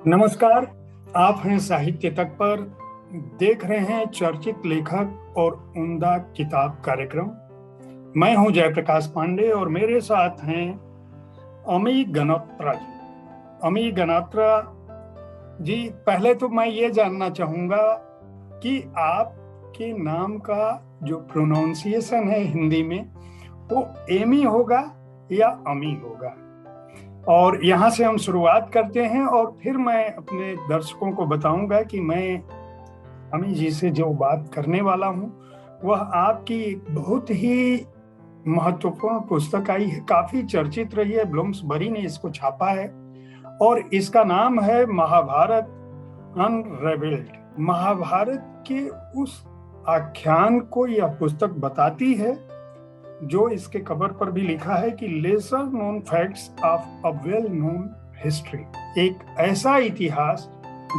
नमस्कार। आप हैं साहित्य तक पर, देख रहे हैं चर्चित लेखक और उम्दा किताब कार्यक्रम। मैं हूं जयप्रकाश पांडे और मेरे साथ हैं अमी गनात्रा जी। अमी गनात्रा जी, पहले तो मैं ये जानना चाहूंगा कि आपके नाम का जो प्रोनाउंसिएशन है हिंदी में, वो एमी होगा या अमी होगा? और यहाँ से हम शुरुआत करते हैं और फिर मैं अपने दर्शकों को बताऊंगा कि मैं अमी जी से जो बात करने वाला हूँ वह आपकी एक बहुत ही महत्वपूर्ण पुस्तक आई है, काफी चर्चित रही है। ब्लूम्सबरी ने इसको छापा है और इसका नाम है महाभारत अनरेवेल्ड। महाभारत के उस आख्यान को यह पुस्तक बताती है जो इसके कवर पर भी लिखा है कि lesser known facts of a well known history. एक ऐसा इतिहास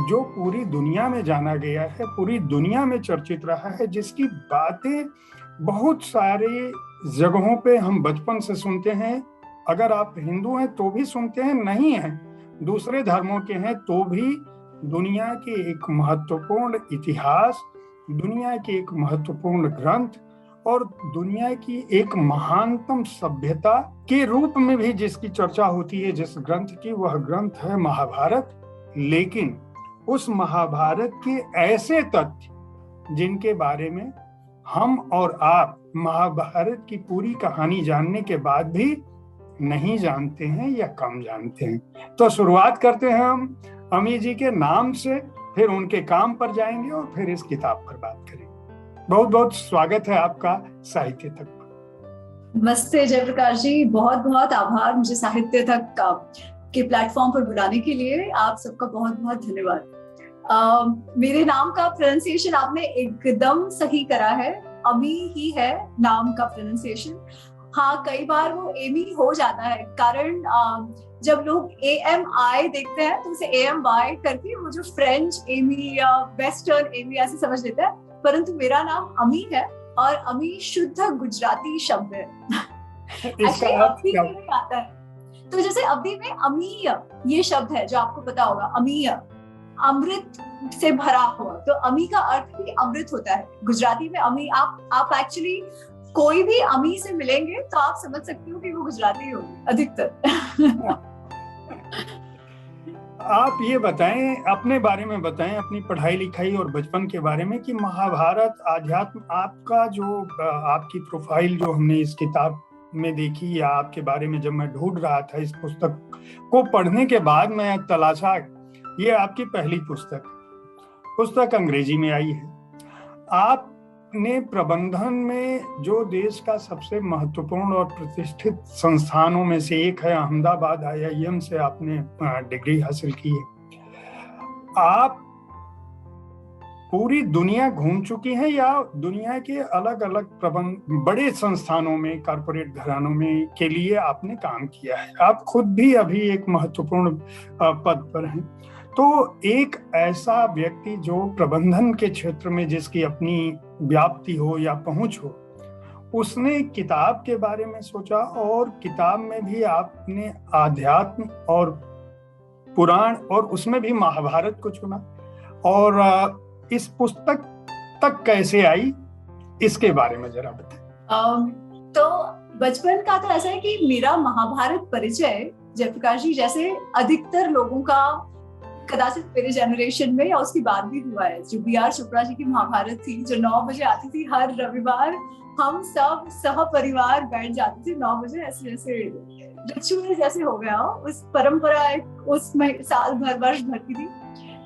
जो पूरी दुनिया में जाना गया है, पूरी दुनिया में चर्चित रहा है, जिसकी बातें बहुत सारे जगहों पे हम बचपन से सुनते हैं। अगर आप हिंदू हैं तो भी सुनते हैं, नहीं हैं दूसरे धर्मों के हैं तो भी दुनिया के एक महत्वपूर्ण इतिहास, दुनिया के एक महत्वपूर्ण ग्रंथ और दुनिया की एक महानतम सभ्यता के रूप में भी जिसकी चर्चा होती है, जिस ग्रंथ की, वह ग्रंथ है महाभारत। लेकिन उस महाभारत के ऐसे तथ्य जिनके बारे में हम और आप महाभारत की पूरी कहानी जानने के बाद भी नहीं जानते हैं या कम जानते हैं। तो शुरुआत करते हैं हम अमी जी के नाम से, फिर उनके काम पर जाएंगे और फिर इस किताब पर बात करेंगे। बहुत बहुत स्वागत है आपका साहित्य तक पर। नमस्ते जयप्रकाश जी, बहुत बहुत आभार मुझे साहित्य तक के प्लेटफॉर्म पर बुलाने के लिए। आप सबका बहुत बहुत धन्यवाद। मेरे नाम का प्रोनाउंसिएशन आपने एकदम सही करा है, अमी ही है नाम का प्रोनाउंसिएशन। हाँ, कई बार वो एमी हो जाता है, कारण जब लोग AMI देखते हैं तो उसे AMY करके वो जो फ्रेंच एमी या वेस्टर्न एमी ऐसे समझ लेते हैं, परंतु मेरा नाम अमी है और अमी शुद्ध गुजराती शब्द है। एक्चुअली अवधि में आता है, तो जैसे अवधि में अमीय ये शब्द है जो आपको पता होगा, अमीय अमृत से भरा हुआ, तो अमी का अर्थ भी अमृत होता है गुजराती में। अमी आप एक्चुअली कोई भी अमी से मिलेंगे तो आप समझ सकते हो कि वो गुजराती होगी अधिकतर। आप ये बताएं, अपने बारे में बताएं, अपनी पढ़ाई लिखाई और बचपन के बारे में, कि महाभारत आध्यात्म आपका जो आपकी प्रोफाइल जो हमने इस किताब में देखी या आपके बारे में जब मैं ढूंढ रहा था इस पुस्तक को पढ़ने के बाद मैं तलाशा, ये आपकी पहली पुस्तक अंग्रेजी में आई है। आपने प्रबंधन में जो देश का सबसे महत्वपूर्ण और प्रतिष्ठित संस्थानों में से एक है, अहमदाबाद IIM से आपने डिग्री हासिल की है। आप पूरी दुनिया घूम चुकी हैं या दुनिया के अलग अलग बड़े संस्थानों में, कारपोरेट घरानों में के लिए आपने काम किया है। आप खुद भी अभी एक महत्वपूर्ण पद पर हैं। तो एक ऐसा व्यक्ति जो प्रबंधन के क्षेत्र में जिसकी अपनी व्याप्ति हो या पहुंच हो, उसने किताब के बारे में सोचा और किताब में भी आपने आध्यात्म और पुराण और उसमें भी महाभारत को चुना। और इस पुस्तक तक कैसे आई, इसके बारे में जरा बताएं। तो बचपन का तो ऐसा है कि मेरा महाभारत परिचय जयप्रकाश जी जैसे अधिकतर लोगों का कदाचित मेरे जनरेशन में या उसकी बात भी हुआ है, जो BR चोपड़ा जी की महाभारत थी जो 9 बजे आती थी हर रविवार। हम सब सह परिवार बैठ जाते थे 9 बजे, ऐसे जैसे रिचुअल जैसे हो गया हो, उस परंपरा उस साल भर वर्ष भर की थी।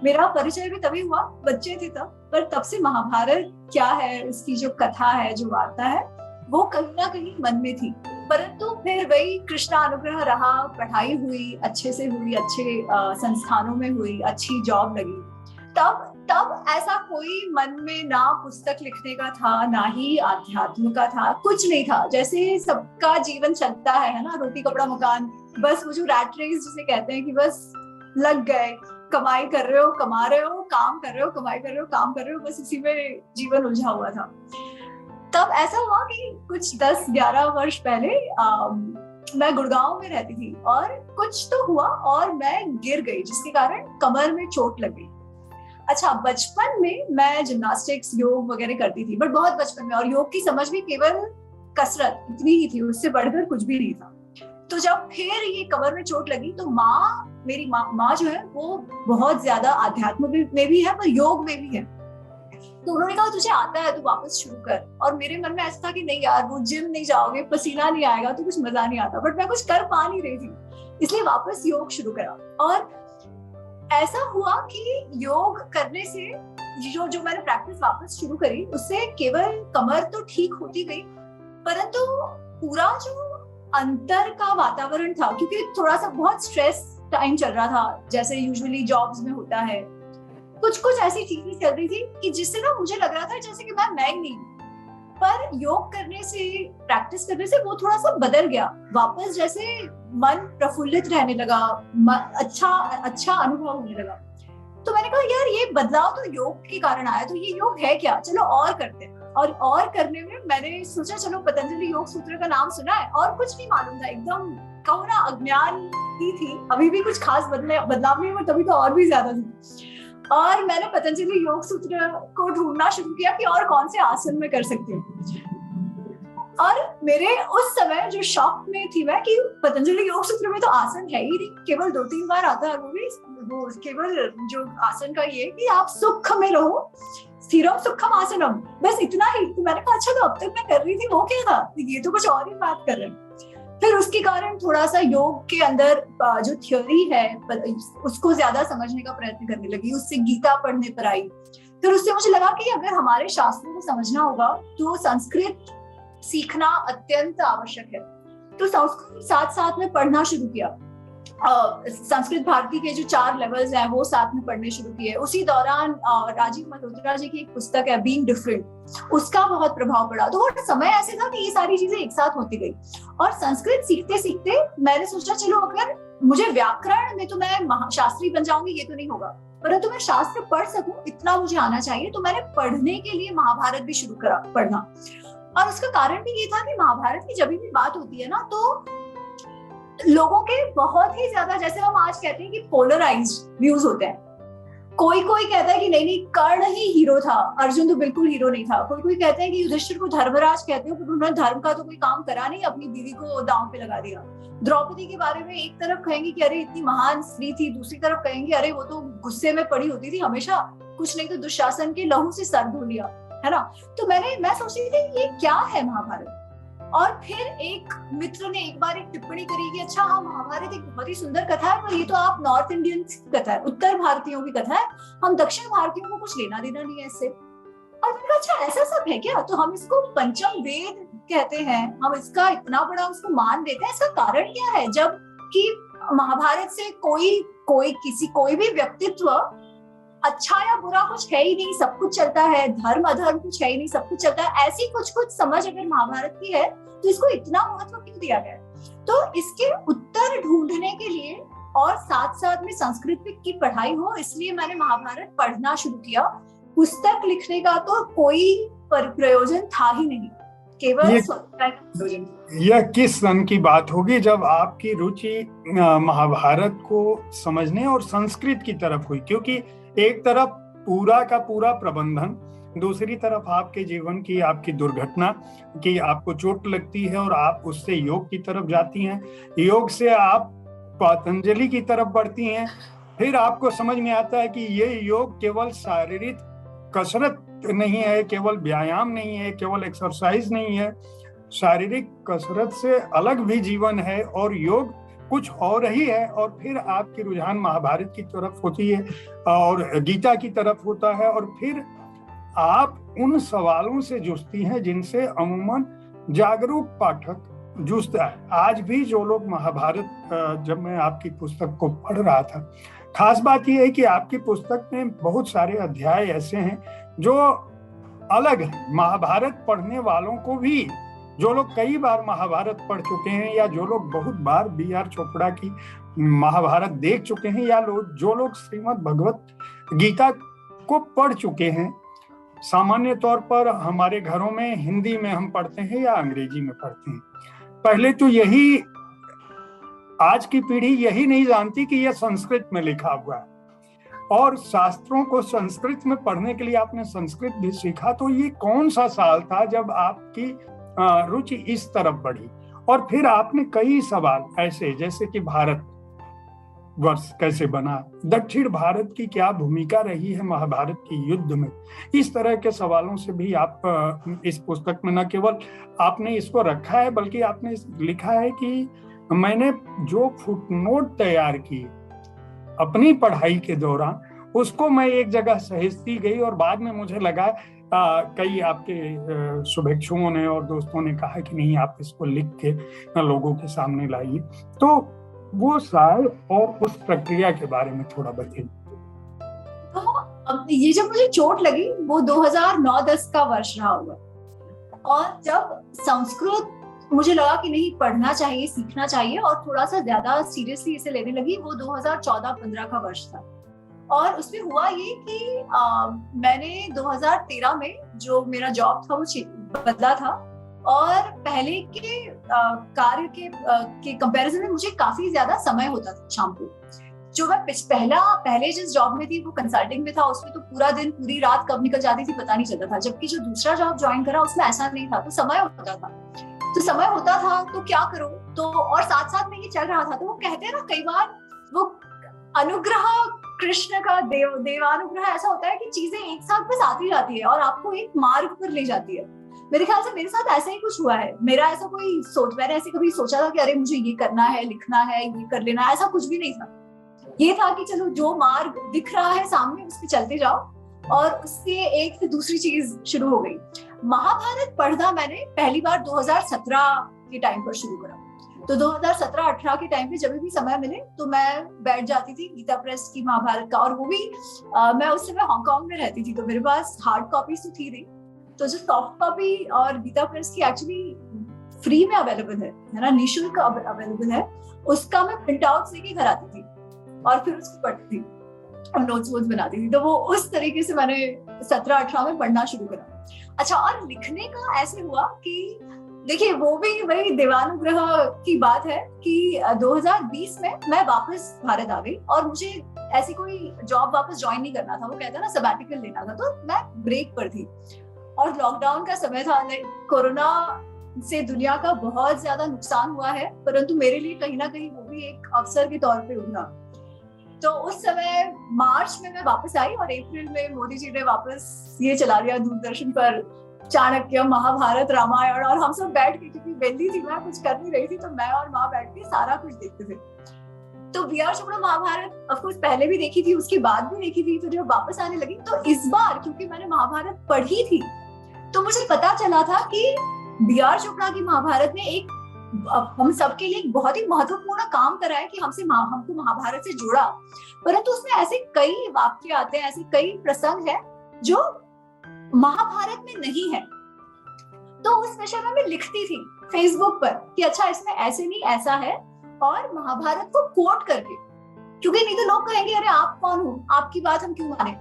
मेरा परिचय भी तभी हुआ, बच्चे थे तब, पर तब से महाभारत क्या है, उसकी जो कथा है, जो वार्ता है, वो कहीं ना कहीं मन में थी। परंतु फिर वही कृष्णा अनुग्रह रहा, पढ़ाई हुई, अच्छे से हुई, अच्छे संस्थानों में हुई, अच्छी जॉब लगी। तब ऐसा कोई मन में ना पुस्तक लिखने का था, ना ही आध्यात्म का था, कुछ नहीं था। जैसे सबका जीवन चलता है ना, रोटी कपड़ा मकान, बस वो जो रैट रेस जिसे कहते हैं कि बस लग गए, कमाई कर रहे हो, कमा रहे हो, काम कर रहे हो, कमाई कर रहे हो, काम कर रहे हो, बस इसी में जीवन उलझा हुआ था। तब ऐसा हुआ कि कुछ 10-11 वर्ष पहले मैं गुड़गांव में रहती थी और कुछ तो हुआ और मैं गिर गई, जिसके कारण कमर में चोट लग गई। अच्छा, बचपन में मैं जिम्नास्टिक्स योग वगैरह करती थी, बट बहुत बचपन में, और योग की समझ भी केवल कसरत इतनी ही थी, उससे बढ़कर कुछ भी नहीं था। तो जब फिर ये कमर में चोट लगी तो मेरी माँ जो है वो बहुत ज्यादा आध्यात्म में भी है पर योग में भी है। तो उन्होंने कहा तुझे आता है तो वापस शुरू कर। और मेरे मन में ऐसा था कि नहीं यार, वो जिम नहीं जाओगे, पसीना नहीं आएगा तो कुछ मजा नहीं आता, बट मैं कुछ कर पा नहीं रही थी, इसलिए वापस योग शुरू करा। और ऐसा हुआ कि योग करने से जो मैंने प्रैक्टिस वापस शुरू करी, उससे केवल कमर तो ठीक होती गई, परंतु पूरा जो अंतर का वातावरण था, क्योंकि थोड़ा सा बहुत स्ट्रेस टाइम चल रहा था, जैसे यूजुअली जॉब्स में होता है, कुछ ऐसी चीजें चल रही थी कि जिससे ना मुझे लग रहा था जैसे कि मैं नहीं। पर योग करने से, प्रैक्टिस करने से वो थोड़ा सा बदल गया, वापस जैसे मन प्रफुल्लित रहने लगा, अच्छा अनुभव होने लगा। तो मैंने कहा यार ये बदलाव तो योग के कारण आया, तो ये योग है क्या, चलो और करते हैं। और करने में मैंने सोचा चलो पतंजलि योग सूत्र का नाम सुना है, और कुछ नहीं मालूम था, एकदम कहो ना अज्ञान ही थी, अभी भी कुछ खास बदलाव नहीं हुआ, तभी तो और भी ज्यादा थी। और मैंने पतंजलि योग सूत्र को ढूंढना शुरू किया कि और कौन से आसन में कर सकती हूँ। और मेरे उस समय जो शॉक में थी मैं कि पतंजलि योग सूत्र में तो आसन है ही नहीं, केवल 2-3 बार आता है, वो केवल जो आसन का ये कि आप सुख में रहो, स्थिरम सुखम आसनम, बस इतना ही। तो मैंने कहा अच्छा, तो अब तक मैं कर रही थी वो क्या था, ये तो कुछ और ही बात कर रहे हैं। फिर उसके कारण थोड़ा सा योग के अंदर जो थ्योरी है उसको ज्यादा समझने का प्रयत्न करने लगी, उससे गीता पढ़ने पर आई। फिर उससे मुझे लगा कि अगर हमारे शास्त्रों को समझना होगा तो संस्कृत सीखना अत्यंत आवश्यक है। तो संस्कृत साथ साथ में पढ़ना शुरू किया, संस्कृत भारती के जो 4 लेवल्स हैं वो साथ में पढ़ने शुरू किए। उसी दौरान राजीव मल्होत्रा जी की एक पुस्तक है बीइंग डिफरेंट, उसका बहुत प्रभाव पड़ा। तो वो समय ऐसे था कि ये सारी चीजें एक साथ होती गई। और संस्कृत सीखते सीखते मैंने सोचा चलो अगर मुझे व्याकरण में तो मैं शास्त्री बन जाऊंगी, ये तो नहीं होगा, परंतु मैं शास्त्र पढ़ सकूं इतना मुझे आना चाहिए। तो मैंने पढ़ने के लिए महाभारत भी शुरू करा पढ़ना। और उसका कारण भी ये था कि महाभारत की जब भी बात होती है ना, तो लोगों के बहुत ही ज्यादा, जैसे हम आज कहते हैं कि पोलराइज्ड व्यूज होते हैं। कोई कहता है कि नहीं कर्ण ही हीरो था, अर्जुन तो बिल्कुल हीरो नहीं था। कोई कहते हैं कि युधिष्ठिर को धर्मराज कहते हो, पर उन्होंने धर्म का तो कोई काम करा नहीं, अपनी बीवी को दांव पे लगा दिया। द्रौपदी के बारे में एक तरफ कहेंगे कि अरे इतनी महान स्त्री थी, दूसरी तरफ कहेंगे अरे वो तो गुस्से में पड़ी होती थी हमेशा, कुछ नहीं तो दुशासन के लहू से सर धो लिया, है ना। तो मैं सोच रही थी ये क्या है महाभारत। और फिर एक मित्र ने एक बार एक टिप्पणी करी कि अच्छा हाँ, महाभारत एक बहुत ही सुंदर कथा है, पर ये तो आप नॉर्थ इंडियन की कथा है, उत्तर भारतीयों की कथा है, हम दक्षिण भारतीयों को कुछ लेना देना नहीं है इससे। और मैंने कहा अच्छा ऐसा सब है क्या, तो हम इसको पंचम वेद कहते हैं, हम इसका इतना बड़ा उसको मान देते हैं, इसका कारण क्या है, जब कि महाभारत से कोई भी व्यक्तित्व अच्छा या बुरा कुछ है ही नहीं, सब कुछ चलता है, धर्म अधर्म कुछ है ही नहीं, सब कुछ चलता है। ऐसी कुछ समझ अगर महाभारत की है तो इसको इतना महत्व क्यों दिया गया। तो इसके उत्तर ढूंढने के लिए और साथ साथ में संस्कृत की पढ़ाई हो, इसलिए मैंने महाभारत पढ़ना शुरू किया। पुस्तक लिखने का तो कोई प्रयोजन था ही नहीं, केवल प्रयोजन। यह किस सन की बात होगी जब आपकी रुचि महाभारत को समझने और संस्कृत की तरफ हुई? क्योंकि एक तरफ पूरा का पूरा प्रबंधन, दूसरी तरफ आपके जीवन की, आपकी दुर्घटना की, आपको चोट लगती है और आप उससे योग की तरफ जाती हैं, योग से आप पतंजलि की तरफ बढ़ती हैं, फिर आपको समझ में आता है कि ये योग केवल शारीरिक कसरत नहीं है, केवल व्यायाम नहीं है, केवल एक्सरसाइज नहीं है, शारीरिक कसरत से अलग भी जीवन है और योग कुछ और ही है। और फिर आपकी रुझान महाभारत की तरफ होती है और गीता की तरफ होता है, और फिर आप उन सवालों से जूझती हैं जिनसे अमूमन जागरूक पाठक जूझता है। आज भी जो लोग महाभारत, जब मैं आपकी पुस्तक को पढ़ रहा था, खास बात यह है कि आपकी पुस्तक में बहुत सारे अध्याय ऐसे हैं जो अलग है। महाभारत पढ़ने वालों को भी, जो लोग कई बार महाभारत पढ़ चुके हैं या जो लोग बहुत बार B.R. चोपड़ा की महाभारत देख चुके हैं या जो लोग श्रीमद् भगवत गीता को पढ़ चुके हैं, सामान्य तौर पर हमारे घरों में हिंदी में हम पढ़ते हैं या अंग्रेजी में पढ़ते हैं। पहले तो यही आज की पीढ़ी यही नहीं जानती कि यह संस्कृत में लिखा हुआ है, और शास्त्रों को संस्कृत में पढ़ने के लिए आपने संस्कृत भी सीखा। तो ये कौन सा साल था जब आपकी रुचि इस तरफ बढ़ी? और फिर आपने कई सवाल ऐसे, जैसे कि भारत वर्ष कैसे बना, दक्षिण भारत की क्या भूमिका रही है महाभारत की युद्ध में, इस तरह के सवालों से भी आप इस पुस्तक में न केवल आपने इसको रखा है, बल्कि आपने लिखा है कि मैंने जो फुटनोट तैयार की अपनी पढ़ाई के दौरान, उसको मैं एक जगह सहेजती गई, और बाद में मुझे लगा कई आपके शुभेच्छुओं ने और दोस्तों ने कहा कि नहीं, आप इसको लिख के लोगों के सामने लाइए। तो वो साल और उस प्रक्रिया के बारे में थोड़ा बताइए। तो ये जब मुझे चोट लगी वो 2009-10 का वर्ष रहा हुआ, और जब संस्कृत मुझे लगा कि नहीं, पढ़ना चाहिए, सीखना चाहिए और थोड़ा सा ज्यादा सीरियसली इसे लेने लगी, वो 2014-15 का वर्ष था। और उसमें हुआ ये कि मैंने 2013 में जो मेरा जॉब था वो बदला था, और पहले के कार्य के कंपैरिजन में मुझे काफी ज्यादा समय होता था शाम को। जो मैं पहले जिस जॉब में थी वो कंसल्टिंग में था, उसमें तो पूरा दिन पूरी रात कब निकल जाती थी पता नहीं चलता था, जबकि जो दूसरा जॉब ज्वाइन करा उसमें ऐसा नहीं था। तो समय होता था तो क्या करो, तो और साथ साथ में ये चल रहा था। तो वो कहते हैं ना, कई बार वो अनुग्रह, कृष्ण का देवानुग्रह ऐसा होता है कि चीजें एक साथ बस आती जाती है और आपको एक मार्ग पर ले जाती है। मेरे ख्याल से मेरे साथ ऐसा ही कुछ हुआ है। मैंने ऐसे कभी सोचा था कि अरे मुझे ये करना है, लिखना है, ये कर लेना, ऐसा कुछ भी नहीं था। ये था कि चलो जो मार्ग दिख रहा है सामने उस पे चलते जाओ, और उससे एक से दूसरी चीज शुरू हो गई। महाभारत पढ़ना मैंने पहली बार 2017 के टाइम पर शुरू करा। तो 2017-18 के टाइम पे जब भी समय मिले तो मैं बैठ जाती थी गीता प्रेस की महाभारत का, और वो भी मैं उस समय हांगकांग में रहती थी, तो मेरे पास हार्ड कॉपीज तो थी नहीं, तो जो सॉफ्ट कॉपी और गीता प्रेस की एक्चुअली फ्री में अवेलेबल है ना, निःशुल्क अवेलेबल है, उसका मैं प्रिंट आउट लेके घर आती थी और फिर उसको पढ़ती थी और नोट्स बनाती थी। तो वो उस तरीके से मैंने 17-18 में पढ़ना शुरू करा। अच्छा, और लिखने का ऐसे हुआ कि देखिए, वो भी वही देवानुग्रह की बात है कि 2020 में मैं वापस भारत आ गई, और मुझे ऐसी कोई जॉब वापस ज्वाइन नहीं करना था। वो कहता ना सबैटिकल लेना था, तो मैं ब्रेक पर थी और लॉकडाउन का समय था। कोरोना से दुनिया का बहुत ज्यादा नुकसान हुआ है, परंतु मेरे लिए कहीं ना कहीं वो भी एक अवसर के तौर पे उभरा। तो उस समय मार्च में मैं वापस आई, और अप्रैल में मोदी जी ने वापस ये चला दिया दूरदर्शन पर चाणक्य, महाभारत, रामायण, और हम सब बैठ के, क्योंकि बेली थी मैं, कुछ कर नहीं रही थी, तो मैं और माँ बैठ के सारा कुछ देखते थे। तो B R. Chopra Mahabharat of course पहले भी देखी थी, उसके बाद भी देखी थी। तो जब वापस आने लगी तो इस बार क्योंकि मैंने महाभारत पढ़ी थी, तो मुझे पता चला था कि बी.आर. चोपड़ा की महाभारत ने एक हम सबके लिए बहुत ही महत्वपूर्ण काम करा है कि हमको महाभारत से जोड़ा। परंतु उसमें ऐसे कई वाक्य आते हैं, ऐसे कई प्रसंग है जो महाभारत में नहीं है। तो उस विषय में मैं लिखती थी फेसबुक पर कि अच्छा, इसमें ऐसे नहीं, ऐसा है, और महाभारत को कोट करके, क्योंकि नहीं तो लोग कहेंगे अरे आप कौन हो, आपकी बात हम क्यों माने।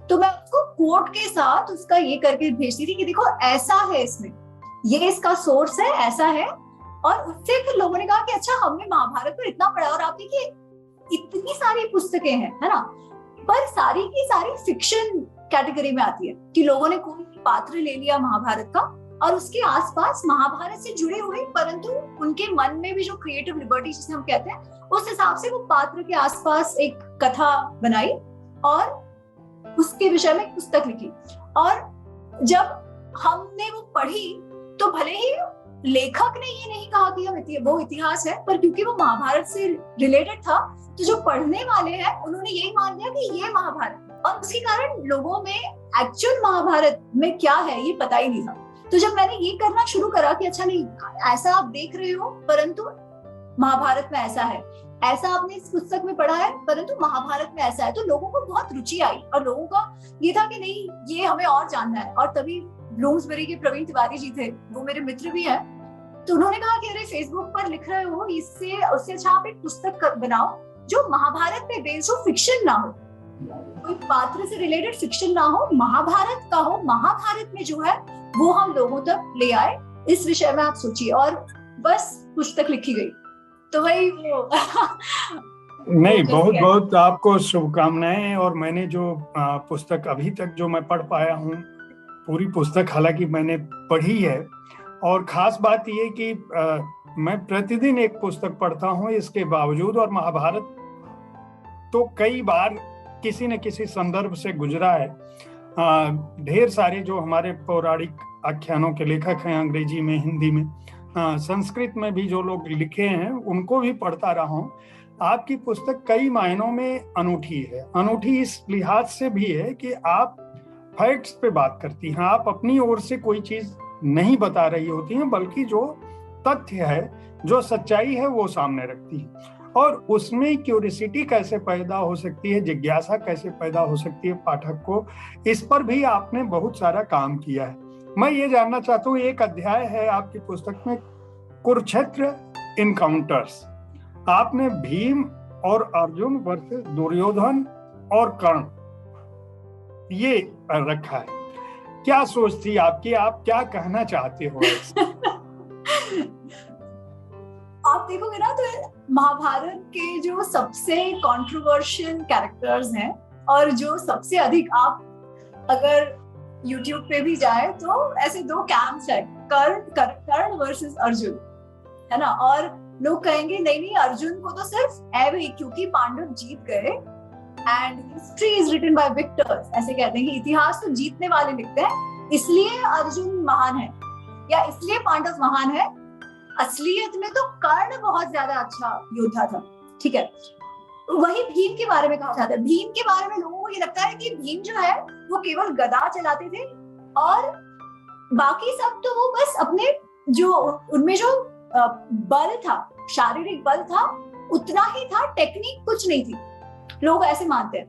तो मैं उसको कोट के साथ उसका ये करके भेजती थी कि देखो ऐसा है, इसमें ये इसका सोर्स है, ऐसा है। और उससे फिर लोगों ने कहा कि अच्छा, हमने महाभारत पर इतना पढ़ा, और आप देखिए इतनी सारी पुस्तकें हैं, है ना, पर सारी की सारी फिक्शन कैटेगरी में आती है कि लोगों ने कोई पात्र ले लिया महाभारत का और उसके आसपास महाभारत से जुड़े हुए, परंतु उनके मन में भी जो क्रिएटिव लिबर्टी जिसे हम कहते हैं, उस हिसाब से वो पात्र के आसपास एक कथा बनाई और उसके विषय में पुस्तक लिखी। और जब हमने वो पढ़ी तो भले ही लेखक ने ये नहीं कहा कि वो इतिहास है, पर क्योंकि वो महाभारत से रिलेटेड था, तो जो पढ़ने वाले हैं उन्होंने यही मान लिया कि ये महाभारत, और उसके कारण लोगों में एक्चुअल महाभारत में क्या है ये पता ही नहीं था। तो जब मैंने ये करना शुरू करा कि अच्छा नहीं, ऐसा आप देख रहे हो परंतु महाभारत में ऐसा है, ऐसा आपने इस पुस्तक में पढ़ा है परंतु महाभारत में ऐसा है, तो लोगों को बहुत रुचि आई और लोगों का ये था कि नहीं, ये हमें और जानना है। और तभी ब्लूम्सबरी के प्रवीण तिवारी जी थे, वो मेरे मित्र भी हैं, तो उन्होंने कहा कि अरे फेसबुक पर लिख रहे हो, इससे उससे अच्छा आप एक पुस्तक बनाओ जो महाभारत पे बेस्ड हो, फिक्शन ना हो, कोई पात्र से रिलेटेड फिक्शन ना हो, महाभारत का हो, महाभारत में जो है वो हम लोगों तक ले आए, इस विषय में आप सोचिए। और बस पुस्तक लिखी गई। तो वही वो नहीं, बहुत बहुत आपको शुभकामनाएं। और मैंने जो पुस्तक अभी तक जो मैं पढ़ पाया हूँ, पूरी पुस्तक हालांकि मैंने पढ़ी है, और खास बात ये कि मैं प्रतिदिन एक पुस्तक पढ़ता हूँ इसके बावजूद, और महाभारत तो कई बार किसी न किसी संदर्भ से गुजरा है। ढेर सारे जो हमारे पौराणिक आख्यानों के लेखक हैं, अंग्रेजी में, हिंदी में, संस्कृत में भी जो लोग लिखे हैं, उनको भी पढ़ता रहा हूँ। आपकी पुस्तक कई मायनों में अनूठी है। अनूठी इस लिहाज से भी है कि आप फैक्ट्स पे बात करती हैं, आप अपनी ओर से कोई चीज नहीं बता रही होती हैं, बल्कि जो तथ्य है, जो सच्चाई है, वो सामने रखती है। और उसमें क्यूरियोसिटी कैसे पैदा हो सकती है, जिज्ञासा कैसे पैदा हो सकती है पाठक को, इस पर भी आपने बहुत सारा काम किया है। मैं ये जानना चाहता हूँ, एक अध्याय है आपकी पुस्तक में, कुरुक्षेत्र इनकाउंटर्स। आपने भीम और अर्जुन वर्सेस दुर्योधन और कर्ण ये रखा है। क्या सोच थी आपकी, आप क्या कहना चाहते हो? आप देखोगे ना तो महाभारत के जो सबसे कंट्रोवर्शियल कैरेक्टर्स हैं, और जो सबसे अधिक, आप अगर YouTube पे भी जाए तो ऐसे दो कैंप्स है, कर्ण वर्सेस अर्जुन, है ना। और लोग कहेंगे नहीं नहीं, अर्जुन को तो सिर्फ है क्योंकि पांडव जीत गए, and history is written by victors, ऐसे कहते हैं कि इतिहास तो जीतने वाले लिखते हैं, इसलिए अर्जुन महान है या इसलिए पांडव महान है। असलियत में तो कर्ण बहुत ज्यादा अच्छा योद्धा था, ठीक है। वही भीम के बारे में कहा जाता है। भीम के बारे में लोगों को ये लगता है कि भीम जो है वो केवल गदा चलाते थे, और बाकी सब तो वो बस अपने जो उनमें जो बल था, शारीरिक बल था, उतना ही था, टेक्निक कुछ नहीं थी, लोग ऐसे मानते हैं।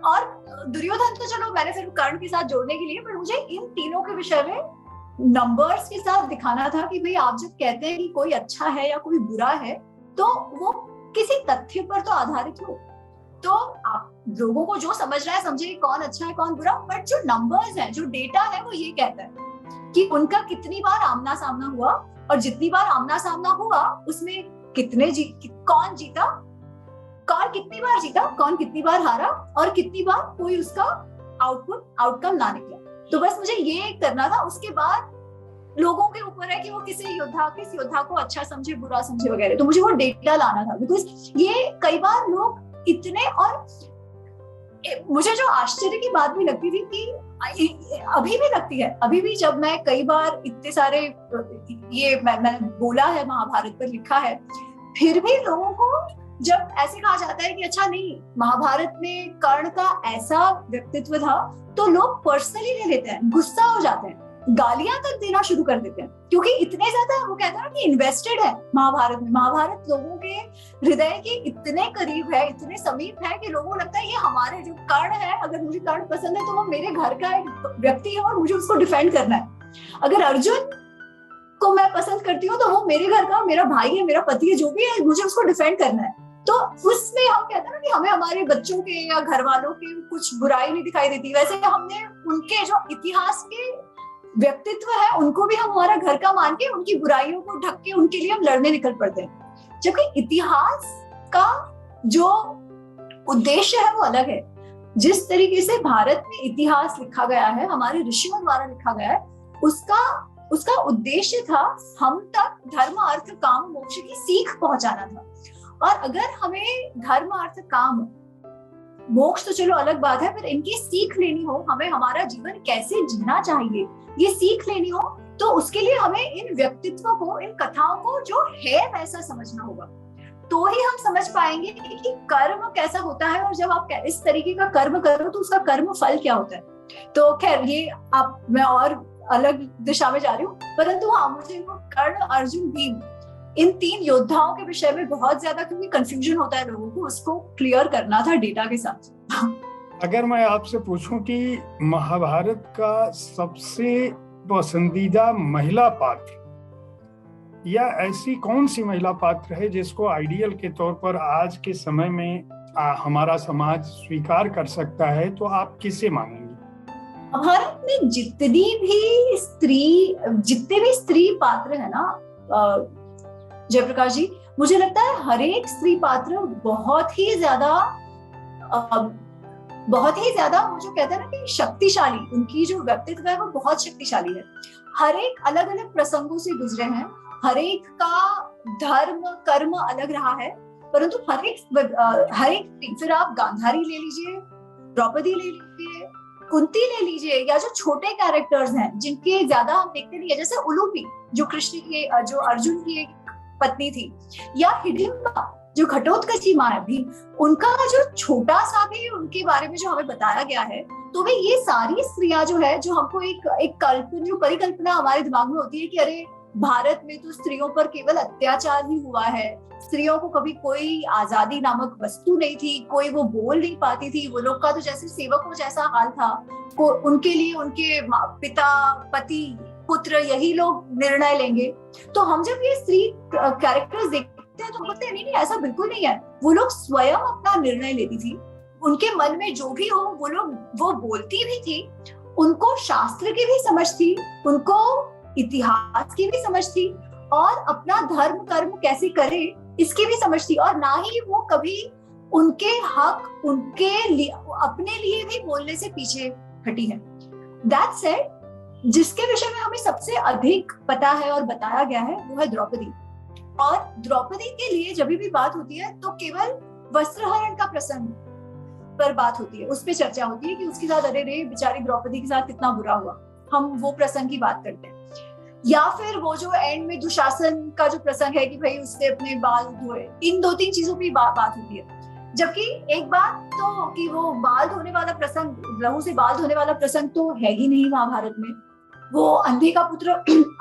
और दुर्योधन तो चलो मैंने सिर्फ कर्ण के साथ जोड़ने के लिए, पर मुझे इन तीनों के विषय में नंबर्स के साथ दिखाना था कि भाई आप जब कहते हैं कि कोई अच्छा है या कोई बुरा है, तो वो किसी तथ्य पर तो आधारित हो। तो आप लोगों को जो समझ रहा है समझे कौन अच्छा है कौन बुरा, बट जो नंबर्स हैं, जो डेटा है, वो ये कहता है कि उनका कितनी बार आमना सामना हुआ, और जितनी बार आमना सामना हुआ उसमें कौन जीता, कौन कितनी बार जीता, कौन कितनी बार हारा, और कितनी बार कोई उसका आउटकम ना निकला। तो बस मुझे ये करना था। उसके बाद लोगों के ऊपर है कि वो किस योद्धा को अच्छा समझे, बुरा समझे वगैरह। तो मुझे वो डेटा लाना था, बिकॉज ये कई बार लोग इतने, और मुझे जो आश्चर्य की बात भी लगती थी कि अभी भी लगती है, अभी भी जब मैं कई बार इतने सारे ये मैंने बोला है, महाभारत पर लिखा है, फिर भी लोगों को जब ऐसे कहा जाता है कि अच्छा नहीं, महाभारत में कर्ण का ऐसा व्यक्तित्व था, तो लोग पर्सनली ले लेते हैं, गुस्सा हो जाते हैं, गालियां तक देना शुरू कर देते हैं, क्योंकि इतने ज्यादा वो कहते हैं कि इन्वेस्टेड है महाभारत में। महाभारत लोगों के हृदय के इतने करीब है, इतने समीप है, कि लोगों को लगता है ये हमारे, जो कर्ण है, अगर मुझे कर्ण पसंद है तो वो मेरे घर का एक व्यक्ति है और मुझे उसको डिफेंड करना है। अगर अर्जुन को मैं पसंद करती हूँ तो वो मेरे घर का मेरा भाई है, मेरा पति है, जो भी है, मुझे उसको डिफेंड करना है। तो उसमें हम कहते हैं ना कि हमें हमारे बच्चों के या घर वालों की कुछ बुराई नहीं दिखाई देती, वैसे हमने उनके जो इतिहास के व्यक्तित्व है उनको भी हम हमारा घर का मान के, उनकी बुराइयों को ढक के उनके लिए हम लड़ने निकल पड़ते हैं। जबकि इतिहास का जो उद्देश्य है वो अलग है। जिस तरीके से भारत में इतिहास लिखा गया है, हमारे ऋषियों द्वारा लिखा गया है, उसका उद्देश्य था हम तक धर्म अर्थ काम मोक्ष की सीख पहुंचाना था। और अगर हमें धर्म अर्थ काम मोक्ष तो चलो अलग बात है, पर इनकी सीख लेनी हो, हमें हमारा जीवन कैसे जीना चाहिए ये सीख लेनी हो, तो उसके लिए हमें इन व्यक्तित्वों को, इन कथाओं को जो है वैसा समझना होगा, तो ही हम समझ पाएंगे कि कर्म कैसा होता है। और जब आप इस तरीके का कर्म करो तो उसका कर्म फल क्या होता है। तो खैर ये मैं और अलग दिशा में जा रही हूँ, परंतु हाँ, मुझे वो कर्ण, अर्जुन, भीम, इन तीन योद्धाओं के विषय में बहुत ज्यादा, क्योंकि कंफ्यूजन होता है लोगों को, उसको क्लियर करना था डेटा के साथ। अगर मैं आपसे पूछूं कि महाभारत का सबसे पसंदीदा महिला पात्र या ऐसी कौन सी महिला पात्र है जिसको आइडियल के तौर पर आज के समय में हमारा समाज स्वीकार कर सकता है, तो आप किसे मानेंगे? भारत में जितने भी स्त्री पात्र है ना जयप्रकाश जी, मुझे लगता है हर एक स्त्री पात्र बहुत ही ज्यादा वो जो कहते हैं ना कि शक्तिशाली, उनकी जो व्यक्तित्व है वो बहुत शक्तिशाली है। हर एक अलग अलग प्रसंगों से गुजरे हैं, हर एक का धर्म कर्म अलग रहा है, परंतु हर एक फिर आप गांधारी ले लीजिए, द्रौपदी ले लीजिए, कुंती ले लीजिए, या जो छोटे कैरेक्टर्स हैं जिनके ज्यादा हम देखते नहीं है, जैसे उलूपी जो जो अर्जुन की एक पत्नी थी, या हिडिंबा जो घटोत्कची माँ है भी, उनका जो छोटा सा भी उनके बारे में जो हमें बताया गया है, तो वे ये सारी स्त्रियां जो है, जो हमको एक परिकल्पना हमारे दिमाग में होती है कि अरे भारत में तो स्त्रियों पर केवल अत्याचार ही हुआ है, स्त्रियों को कभी कोई आजादी नामक वस्तु नहीं थी, कोई वो बोल नहीं पाती थी, वो लोग का तो जैसे सेवकों जैसा हाल था, उनके लिए उनके पिता पति पुत्र यही लोग निर्णय लेंगे। तो हम जब ये स्त्री कैरेक्टर्स देखते हैं तो बोलते हैं नहीं ऐसा बिल्कुल नहीं है, वो लोग स्वयं अपना निर्णय लेती थी, उनके मन में जो भी हो वो बोलती भी थी, उनको शास्त्र की भी समझ थी, उनको इतिहास की भी समझ थी, और अपना धर्म कर्म कैसे करे इसकी भी समझ थी, और ना ही वो कभी उनके हक अपने लिए भी बोलने से पीछे हटी है। दैट सेड, जिसके विषय में हमें सबसे अधिक पता है और बताया गया है वो है द्रौपदी। और द्रौपदी के लिए जब भी बात होती है तो केवल वस्त्रहरण का प्रसंग पर बात होती है, उस पर चर्चा होती है कि उसके साथ अरे रे बेचारी द्रौपदी के साथ कितना बुरा हुआ, हम वो प्रसंग की बात करते हैं। या फिर वो जो एंड में दुशासन का जो प्रसंग है कि भाई उसने अपने बाल धोए, इन 2-3 चीजों की बात होती है। जबकि एक बात तो कि वो बाल धोने वाला प्रसंग, लहू से बाल धोने वाला प्रसंग तो है ही नहीं महाभारत में। वो अंधे का पुत्र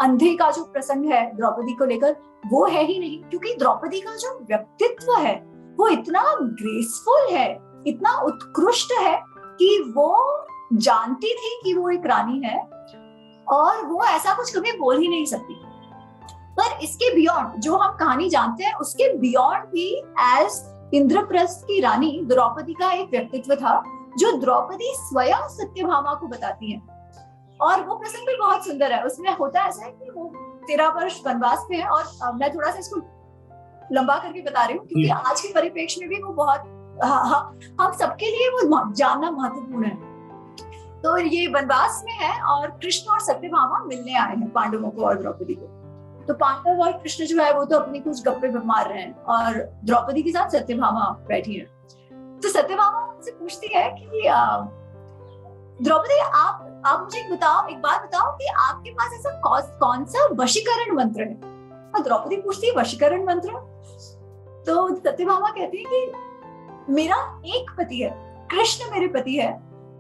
अंधे का जो प्रसंग है द्रौपदी को लेकर, वो है ही नहीं, क्योंकि द्रौपदी का जो व्यक्तित्व है वो इतना ग्रेसफुल है, इतना उत्कृष्ट है कि वो जानती थी कि वो एक रानी है और वो ऐसा कुछ कभी बोल ही नहीं सकती। पर इसके बियॉन्ड जो हम कहानी जानते हैं, उसके बियॉन्ड भी एज इंद्रप्रस्थ की रानी द्रौपदी का एक व्यक्तित्व था जो द्रौपदी स्वयं सत्यभामा को बताती है। और वो प्रसंग भी बहुत सुंदर है। उसमें होता ऐसा है कि वो 13 वर्ष वनवास में है, और मैं थोड़ा सा इसको लंबा करके बता रही हूँ क्योंकि आज के परिप्रेक्ष्य में भी वो बहुत हम सबके लिए वो जानना महत्वपूर्ण है। तो ये वनवास में है और कृष्ण और सत्यभामा मिलने आए हैं पांडवों को और द्रौपदी को। तो पांडव और कृष्ण जो है वो तो अपनी कुछ गप्पे मार रहे हैं और द्रौपदी के साथ सत्यभामा बैठी है। तो सत्यभामा उनसे पूछती है कि द्रौपदी आप मुझे एक बात बताओ कि आपके पास ऐसा कौन सा वशीकरण मंत्र है। और द्रौपदी पूछती है वशीकरण मंत्र। तो सत्यभामा कहती है कि मेरा एक पति है, कृष्ण मेरे पति है,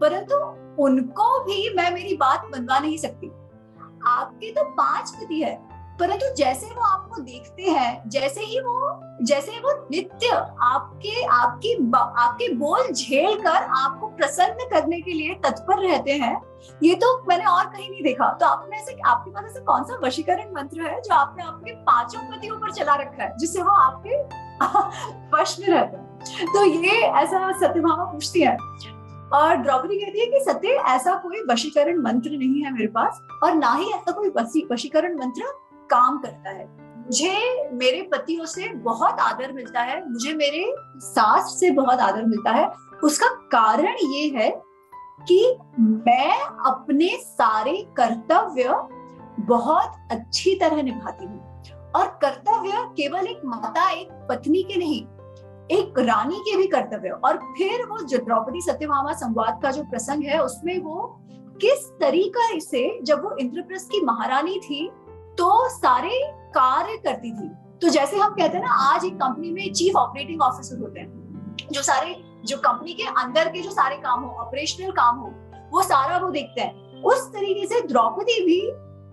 परंतु उनको भी मैं मेरी बात मनवा नहीं सकती। आपके तो 5 पति है, परंतु जैसे वो आपको देखते हैं, जैसे वो नित्य आपके बोल झेल कर आपको प्रसन्न करने के लिए तत्पर रहते हैं, ये तो मैंने और कहीं नहीं देखा। तो आपके पास ऐसा कौन सा वशीकरण मंत्र है जो आपने आपके 5 पतियों पर चला रखा है जिससे वो आपके वश में रहते हैं। तो ये ऐसा सत्यभामा पूछती है और द्रौपदी कहती है कि सत्य ऐसा कोई वशीकरण मंत्र नहीं है मेरे पास, और ना ही ऐसा कोई वशीकरण मंत्र काम करता है। मुझे मेरे पतियों से बहुत आदर मिलता है, मुझे मेरे सास से बहुत आदर मिलता है। उसका कारण ये है कि मैं अपने सारे कर्तव्य बहुत अच्छी तरह निभाती हूँ। और कर्तव्य केवल एक माता, एक पत्नी के नहीं, एक रानी के भी कर्तव्य। और फिर वो जो द्रौपदी सत्यभामा संवाद का जो प्रसंग है उसमें वो किस तरीके से, जब वो इंद्रप्रस्थ की महारानी थी तो सारे कार्य करती थी। तो जैसे हम कहते हैं ना, आज एक कंपनी में चीफ ऑपरेटिंग ऑफिसर होते हैं, जो कंपनी के अंदर के जो सारे काम हो, ऑपरेशनल काम हो, वो सारा वो देखते हैं। उस तरीके से द्रौपदी भी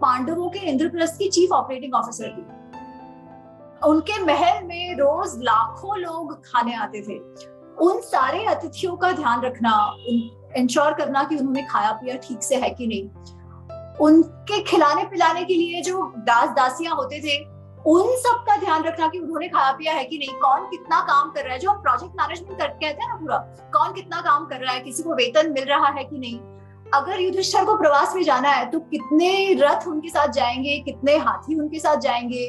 पांडवों के इंद्रप्रस्थ की चीफ ऑपरेटिंग ऑफिसर थी। उनके महल में रोज लाखों लोग खाने आते थे। उन सारे अतिथियों का ध्यान रखना, इंश्योर करना कि उन्होंने खाया पिया ठीक से है कि नहीं, उनके खिलाने पिलाने के लिए जो दास दासियां होते थे उन सब का ध्यान रखना कि उन्होंने खाया पिया है कि नहीं, कौन कितना काम कर रहा है, जो हम प्रोजेक्ट मैनेजमेंट कहते हैं ना, पूरा कौन कितना काम कर रहा है, किसी को वेतन मिल रहा है कि नहीं। अगर युधिष्ठिर को प्रवास में जाना है तो कितने रथ उनके साथ जाएंगे, कितने हाथी उनके साथ जाएंगे,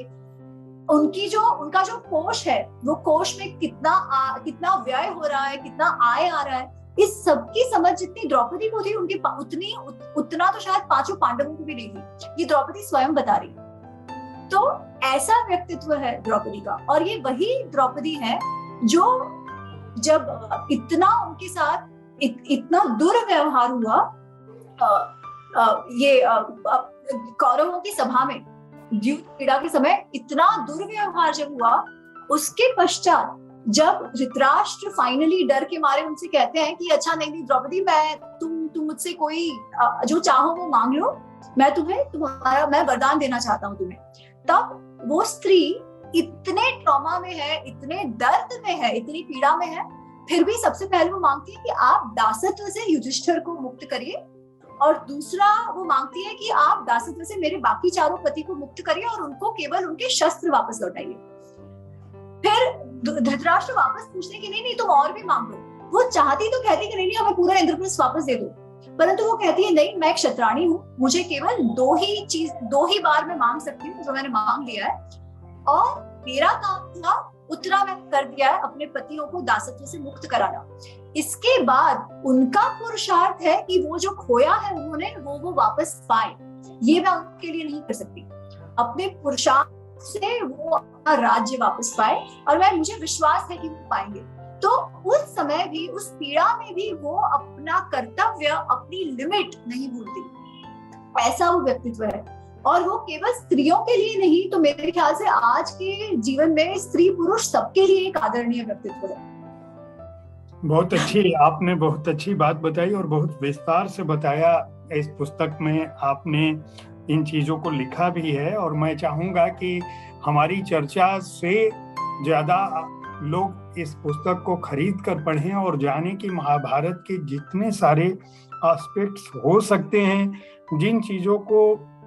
उनका जो कोष है, वो कोष में कितना व्यय हो रहा है, कितना आय आ रहा है, इस सब की समझ जितनी द्रौपदी को थी उतना तो शायद पांचों पांडवों को भी नहीं थी। ये द्रौपदी स्वयं बता रही। तो ऐसा व्यक्तित्व है द्रौपदी का, और ये वही द्रौपदी है जो जब इतना उनके साथ इतना दुर्व्यवहार हुआ, ये कौरवों की सभा में द्यूत क्रीड़ा के समय इतना दुर्व्यवहार जब हुआ, उसके पश्चात जब धृतराष्ट्र फाइनली डर के मारे उनसे कहते हैं कि अच्छा नहीं द्रौपदी, तुम मुझसे कोई जो चाहो वो मांग लो, मैं वरदान देना चाहता हूँ तुम्हें, तब वो स्त्री इतने ट्रॉमा में है, इतने दर्द में है, इतनी पीड़ा में है, फिर भी सबसे पहले वो मांगती है कि आप दासत्व से युधिष्ठिर को मुक्त करिए, और दूसरा वो मांगती है कि आप दासत्व से मेरे बाकी चारों पति को मुक्त करिए और उनको केवल उनके शस्त्र वापस लौटाइए। फिर धृतराष्ट्र वापस पूछते कि नहीं तुम और भी मांग लो। वो चाहती तो कहती कि नहीं हमें पूरा इंद्रप्रस्थ वापस दे दो, परंतु वो कहती है नहीं, मैं एक क्षत्राणी हूँ, मुझे केवल दो ही बार मैं मांग सकती हूँ जो मैंने मांग लिया है, और मेरा काम था उतना मैंने कर दिया है, अपने पतियों को दासत्व से मुक्त कराना। इसके बाद उनका पुरुषार्थ है कि वो जो खोया है उन्होंने वो वापस पाए। ये मैं उनके लिए नहीं कर सकती, अपने पुरुषार्थ से वो अपना राज्य वापस पाए, और मुझे विश्वास है कि वो पाएंगे। तो उस समय भी, उस पीड़ा में भी वो अपना कर्तव्य, अपनी लिमिट नहीं भूलती। ऐसा वो व्यक्तित्व है, और वो केवल स्त्रियों के लिए नहीं, तो मेरे ख्याल से आज के जीवन में स्त्री पुरुष सबके लिए एक आदरणीय व्यक्तित्व है। बहुत अच्छी, आपने बहुत अच्छी बात बताई और बहुत विस्तार से बताया। इस पुस्तक में आपने इन चीजों को लिखा भी है, और मैं चाहूंगा कि हमारी चर्चा से ज्यादा लोग इस पुस्तक को खरीद कर पढ़ें और जाने कि महाभारत के जितने सारे एस्पेक्ट्स हो सकते हैं, जिन चीजों को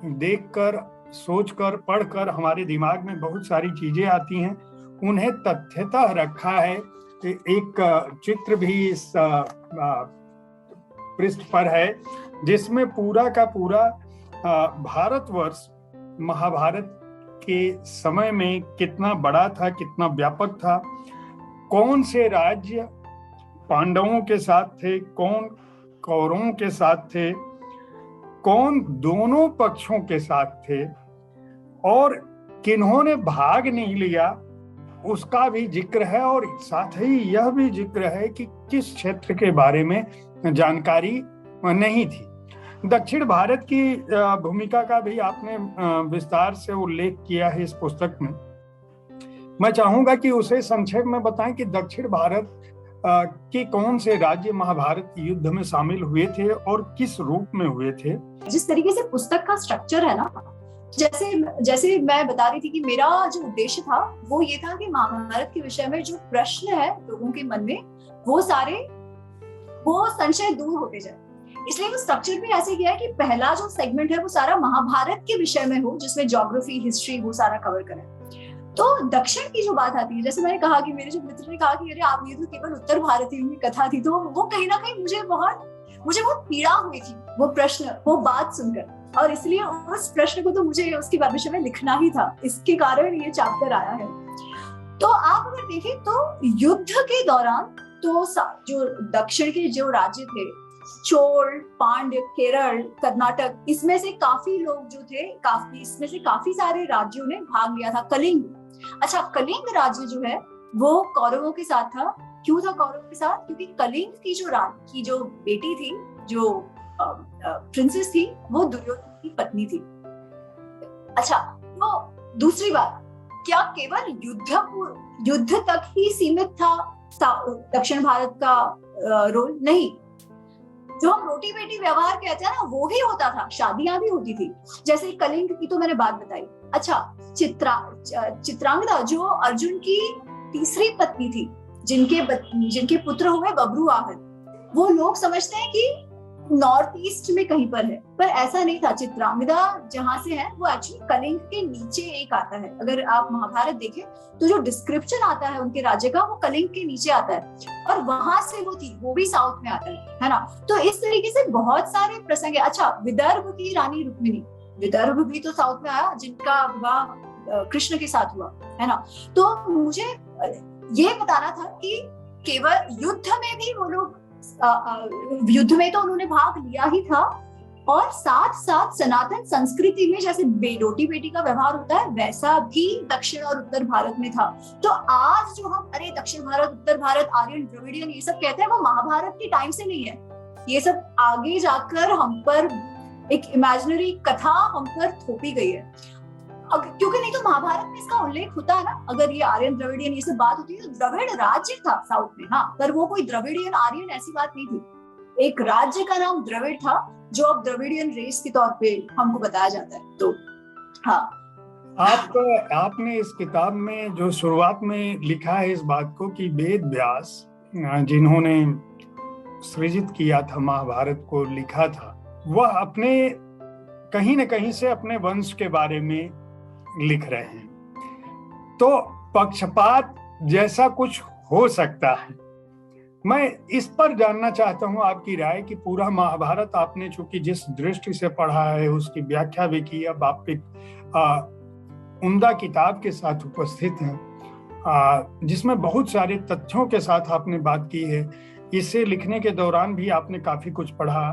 देखकर, सोचकर, पढ़कर हमारे दिमाग में बहुत सारी चीजें आती हैं, उन्हें तथ्यतः रखा है। एक चित्र भी इस पृष्ठ पर है जिसमें पूरा का पूरा भारतवर्ष महाभारत के समय में कितना बड़ा था, कितना व्यापक था, कौन से राज्य पांडवों के साथ थे, कौन कौरवों के साथ थे, कौन दोनों पक्षों के साथ थे, और किन्होंने भाग नहीं लिया उसका भी जिक्र है, और साथ ही यह भी जिक्र है कि किस क्षेत्र के बारे में जानकारी नहीं थी। दक्षिण भारत की भूमिका का भी आपने विस्तार से उल्लेख किया है इस पुस्तक में। मैं चाहूंगा कि उसे संक्षेप में बताएं कि दक्षिण भारत के कौन से राज्य महाभारत युद्ध में शामिल हुए थे और किस रूप में हुए थे। जिस तरीके से पुस्तक का स्ट्रक्चर है ना, जैसे मैं बता रही थी कि मेरा जो उद्देश्य था वो ये था कि महाभारत के विषय में जो प्रश्न है लोगों के मन में, वो संशय दूर होते जाए। इसलिए वो स्ट्रक्चर भी ऐसे किया है कि पहला जो सेगमेंट है वो सारा महाभारत के विषय में हो, जिसमें ज्योग्राफी, हिस्ट्री वो सारा कवर करें। तो दक्षिण की जो बात आती है, जैसे मैंने कहा कि मेरे जो मित्र ने कहा कि अरे आप, ये तो केवल उत्तर भारतीयों की कथा थी, तो वो कहीं ना कहीं मुझे बहुत पीड़ा हुई थी वो प्रश्न, वो बात सुनकर, और इसलिए उस प्रश्न को तो मुझे उसके विषय में लिखना ही था। इसके कारण ये चैप्टर आया है। तो आप अगर देखें तो युद्ध के दौरान तो जो दक्षिण के जो राज्य थे, चोल, पांड्य, केरल, कर्नाटक, इसमें से काफी लोग जो थे, इसमें से काफी सारे राज्यों ने भाग लिया था। कलिंग, अच्छा कलिंग राज्य जो है वो कौरवों के साथ था। क्यों था कौरवों के साथ? क्योंकि कलिंग की जो बेटी थी, जो प्रिंसेस थी, वो दुर्योधन की पत्नी थी। अच्छा, तो दूसरी बात, क्या केवल युद्ध तक ही सीमित था दक्षिण भारत का रोल? नहीं, जो हम रोटी बेटी व्यवहार कहते हैं ना, वो ही होता था। शादियां भी होती थी, जैसे कलिंग की तो मैंने बात बताई। अच्छा, चित्रांगदा जो अर्जुन की तीसरी पत्नी थी, जिनके पुत्र हुए बब्रुवाहन, वो लोग समझते हैं कि नॉर्थ ईस्ट में कहीं पर है, पर ऐसा नहीं था। चित्रांगदा जहां से है वो एक्चुअली कलिंग के नीचे एक आता है। अगर आप महाभारत देखें तो जो डिस्क्रिप्शन आता है उनके राज्य का, वो कलिंग के नीचे आता है, और वहां से वो थी, वो भी साउथ में आता है ना। तो इस तरीके से बहुत सारे प्रसंग है। अच्छा, विदर्भ की रानी रुक्मिणी, विदर्भ भी तो साउथ में आया, जिनका विवाह कृष्ण के साथ हुआ, है ना। तो मुझे ये बताना था कि केवल युद्ध में भी वो लोग, युद्ध में तो उन्होंने भाग लिया ही था, और साथ साथ सनातन संस्कृति में जैसे बेटी बेटी का व्यवहार होता है वैसा भी दक्षिण और उत्तर भारत में था। तो आज जो हम अरे दक्षिण भारत, उत्तर भारत, आर्यन, द्रविडियन ये सब कहते हैं, वो महाभारत के टाइम से नहीं है। ये सब आगे जाकर हम पर एक इमेजिनरी कथा हम पर थोपी गई है, क्योंकि नहीं तो महाभारत में इसका उल्लेख होता है ना। अगर ये आर्यन द्रविडियन ये सब बात होती है तो द्रविड़ राज्य था साउथ में, हाँ, पर वो कोई द्रविडियन आर्यन ऐसी बात नहीं थी। एक राज्य का नाम द्रविड़ था जो अब द्रविडियन रेस के तौर पे हमको बताया जाता है। तो हाँ, आपने इस किताब में जो शुरुआत में लिखा है इस बात को कि वेद व्यास जिन्होंने सृजित किया था महाभारत को, लिखा था, वह अपने कहीं न कहीं से अपने वंश के बारे में लिख रहे हैं। तो पक्षपात जैसा कुछ हो सकता है। मैं इस पर जानना चाहता हूं आपकी राय कि पूरा महाभारत आपने चूंकि जिस दृष्टि से पढ़ा है उसकी व्याख्या भी की, अब आप एक उम्दा किताब के साथ उपस्थित हैं जिसमें बहुत सारे तथ्यों के साथ आपने बात की है। इसे लिखने के दौरान भी आपने काफी कुछ पढ़ा,